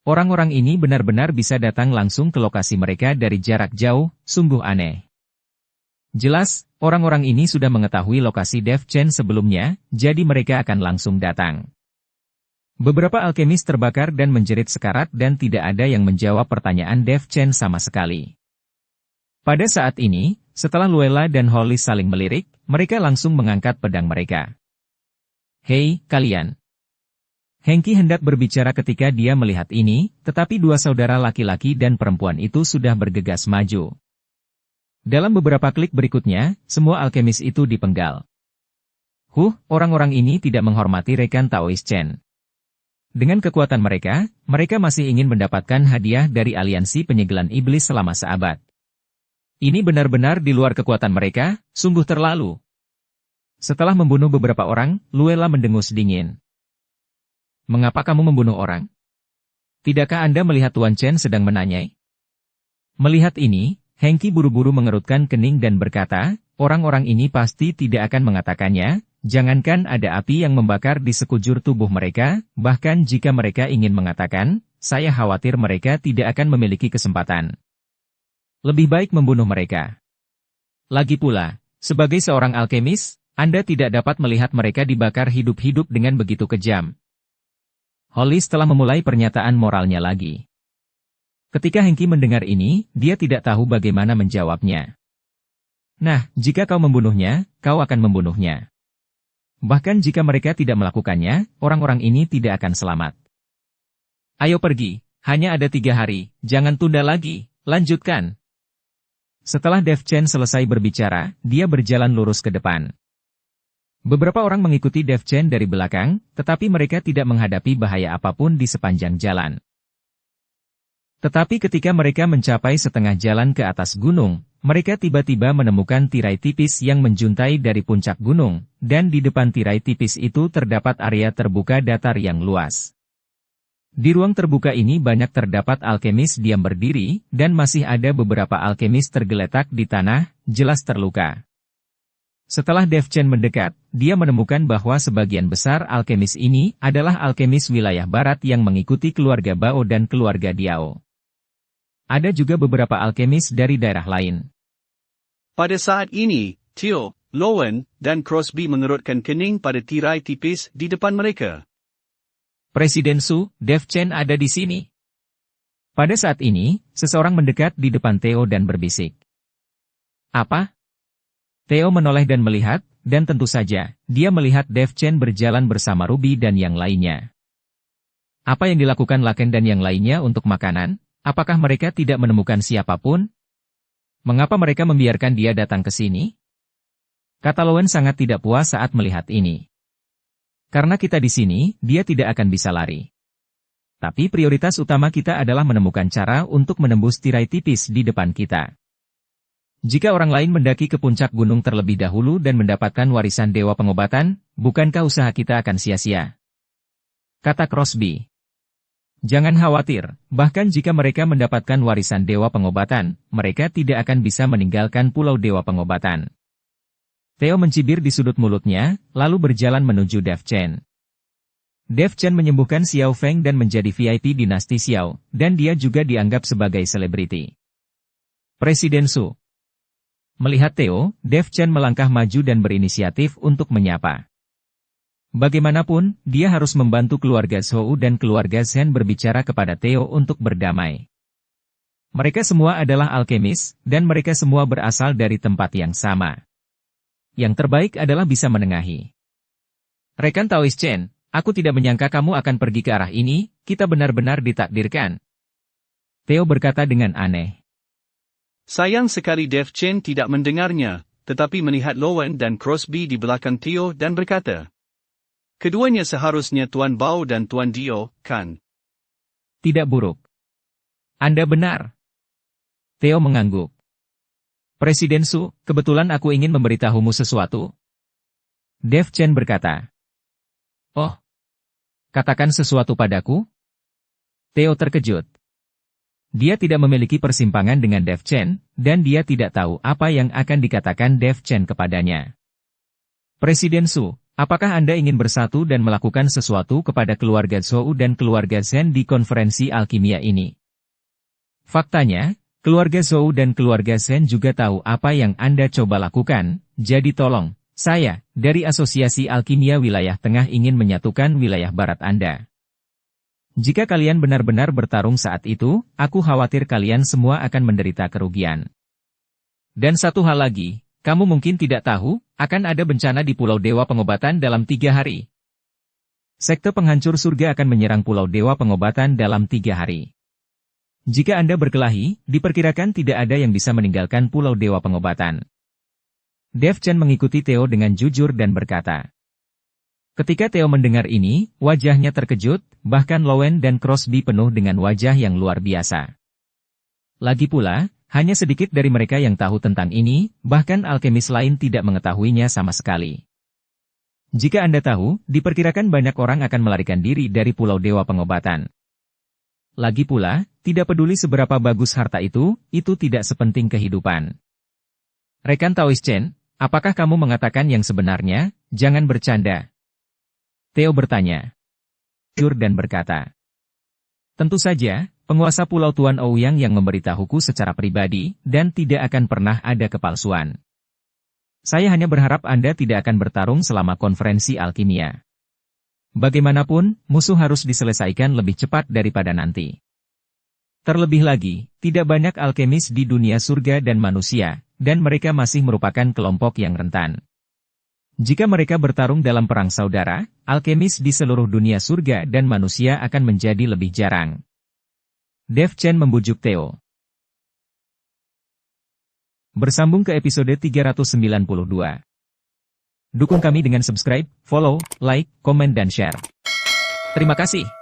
Orang-orang ini benar-benar bisa datang langsung ke lokasi mereka dari jarak jauh, sungguh aneh. Jelas, orang-orang ini sudah mengetahui lokasi Dev Chen sebelumnya, jadi mereka akan langsung datang. Beberapa alkemis terbakar dan menjerit sekarat dan tidak ada yang menjawab pertanyaan Dev Chen sama sekali. Pada saat ini, setelah Luella dan Hollis saling melirik, mereka langsung mengangkat pedang mereka. "Hei, kalian!" Hengki hendak berbicara ketika dia melihat ini, tetapi dua saudara laki-laki dan perempuan itu sudah bergegas maju. Dalam beberapa klik berikutnya, semua alkemis itu dipenggal. Orang-orang ini tidak menghormati rekan Taoist Chen. Dengan kekuatan mereka, mereka masih ingin mendapatkan hadiah dari aliansi penyegelan iblis selama seabad. Ini benar-benar di luar kekuatan mereka, sungguh terlalu. Setelah membunuh beberapa orang, Luella mendengus dingin. "Mengapa kamu membunuh orang? Tidakkah Anda melihat Tuan Chen sedang menanyai?" Melihat ini, Hengki buru-buru mengerutkan kening dan berkata, orang-orang ini pasti tidak akan mengatakannya, jangankan ada api yang membakar di sekujur tubuh mereka, bahkan jika mereka ingin mengatakan, saya khawatir mereka tidak akan memiliki kesempatan. Lebih baik membunuh mereka. Lagi pula, sebagai seorang alkemis, Anda tidak dapat melihat mereka dibakar hidup-hidup dengan begitu kejam. Hollis telah memulai pernyataan moralnya lagi. Ketika Hengki mendengar ini, dia tidak tahu bagaimana menjawabnya. Nah, jika kau membunuhnya, kau akan membunuhnya. Bahkan jika mereka tidak melakukannya, orang-orang ini tidak akan selamat. Ayo pergi, hanya ada 3 hari, jangan tunda lagi, lanjutkan. Setelah Dev Chen selesai berbicara, dia berjalan lurus ke depan. Beberapa orang mengikuti Dev Chen dari belakang, tetapi mereka tidak menghadapi bahaya apapun di sepanjang jalan. Tetapi ketika mereka mencapai setengah jalan ke atas gunung, mereka tiba-tiba menemukan tirai tipis yang menjuntai dari puncak gunung, dan di depan tirai tipis itu terdapat area terbuka datar yang luas. Di ruang terbuka ini banyak terdapat alkemis diam berdiri, dan masih ada beberapa alkemis tergeletak di tanah, jelas terluka. Setelah Dev Chen mendekat, dia menemukan bahwa sebagian besar alkemis ini adalah alkemis wilayah barat yang mengikuti keluarga Bao dan keluarga Diao. Ada juga beberapa alkemis dari daerah lain. Pada saat ini, Teo, Lowen, dan Crosby mengerutkan kening pada tirai tipis di depan mereka. Presiden Su, Dev Chen ada di sini. Pada saat ini, seseorang mendekat di depan Theo dan berbisik. Apa? Theo menoleh dan melihat, dan tentu saja, dia melihat Dev Chen berjalan bersama Ruby dan yang lainnya. Apa yang dilakukan Laken dan yang lainnya untuk makanan? Apakah mereka tidak menemukan siapapun? Mengapa mereka membiarkan dia datang ke sini? Kata Lowen sangat tidak puas saat melihat ini. Karena kita di sini, dia tidak akan bisa lari. Tapi prioritas utama kita adalah menemukan cara untuk menembus tirai tipis di depan kita. Jika orang lain mendaki ke puncak gunung terlebih dahulu dan mendapatkan warisan Dewa Pengobatan, bukankah usaha kita akan sia-sia? Kata Crosby. Jangan khawatir, bahkan jika mereka mendapatkan warisan Dewa Pengobatan, mereka tidak akan bisa meninggalkan Pulau Dewa Pengobatan. Theo mencibir di sudut mulutnya, lalu berjalan menuju Dev Chen. Dev Chen menyembuhkan Xiao Feng dan menjadi VIP dinasti Xiao, dan dia juga dianggap sebagai selebriti. Presiden Su. Melihat Theo, Dev Chen melangkah maju dan berinisiatif untuk menyapa. Bagaimanapun, dia harus membantu keluarga Zhou dan keluarga Zhen berbicara kepada Theo untuk berdamai. Mereka semua adalah alkemis, dan mereka semua berasal dari tempat yang sama. Yang terbaik adalah bisa menengahi. Rekan Taois Chen, aku tidak menyangka kamu akan pergi ke arah ini, kita benar-benar ditakdirkan. Theo berkata dengan aneh. Sayang sekali Dev Chen tidak mendengarnya, tetapi melihat Lowen dan Crosby di belakang Theo dan berkata, keduanya seharusnya Tuan Bao dan Tuan Dio, kan? Tidak buruk. Anda benar. Theo mengangguk. Presiden Su, kebetulan aku ingin memberitahumu sesuatu. Dev Chen berkata. Oh. Katakan sesuatu padaku? Theo terkejut. Dia tidak memiliki persimpangan dengan Dev Chen, dan dia tidak tahu apa yang akan dikatakan Dev Chen kepadanya. Presiden Su, apakah Anda ingin bersatu dan melakukan sesuatu kepada keluarga Zhou dan keluarga Zhen di konferensi alkimia ini? Faktanya, keluarga Zhou dan keluarga Zhen juga tahu apa yang Anda coba lakukan, jadi tolong, saya, dari Asosiasi Alkimia Wilayah Tengah ingin menyatukan wilayah barat Anda. Jika kalian benar-benar bertarung saat itu, aku khawatir kalian semua akan menderita kerugian. Dan satu hal lagi, kamu mungkin tidak tahu, akan ada bencana di Pulau Dewa Pengobatan dalam 3 hari. Sekte penghancur surga akan menyerang Pulau Dewa Pengobatan dalam 3 hari. Jika Anda berkelahi, diperkirakan tidak ada yang bisa meninggalkan Pulau Dewa Pengobatan. Dev Chen mengikuti Theo dengan jujur dan berkata. Ketika Theo mendengar ini, wajahnya terkejut, bahkan Lowen dan Crosby penuh dengan wajah yang luar biasa. Lagi pula, hanya sedikit dari mereka yang tahu tentang ini, bahkan alkemis lain tidak mengetahuinya sama sekali. Jika Anda tahu, diperkirakan banyak orang akan melarikan diri dari Pulau Dewa Pengobatan. Lagi pula, tidak peduli seberapa bagus harta itu tidak sepenting kehidupan. Rekan Taoist Chen, apakah kamu mengatakan yang sebenarnya? Jangan bercanda. Theo bertanya. Jujur dan berkata. Tentu saja, penguasa Pulau Tuan Ouyang yang memberitahuku secara pribadi, dan tidak akan pernah ada kepalsuan. Saya hanya berharap Anda tidak akan bertarung selama konferensi alkimia. Bagaimanapun, musuh harus diselesaikan lebih cepat daripada nanti. Terlebih lagi, tidak banyak alkemis di dunia surga dan manusia, dan mereka masih merupakan kelompok yang rentan. Jika mereka bertarung dalam perang saudara, alkemis di seluruh dunia surga dan manusia akan menjadi lebih jarang. Dev Chen membujuk Theo. Bersambung ke episode 392. Dukung kami dengan subscribe, follow, like, komen dan share. Terima kasih.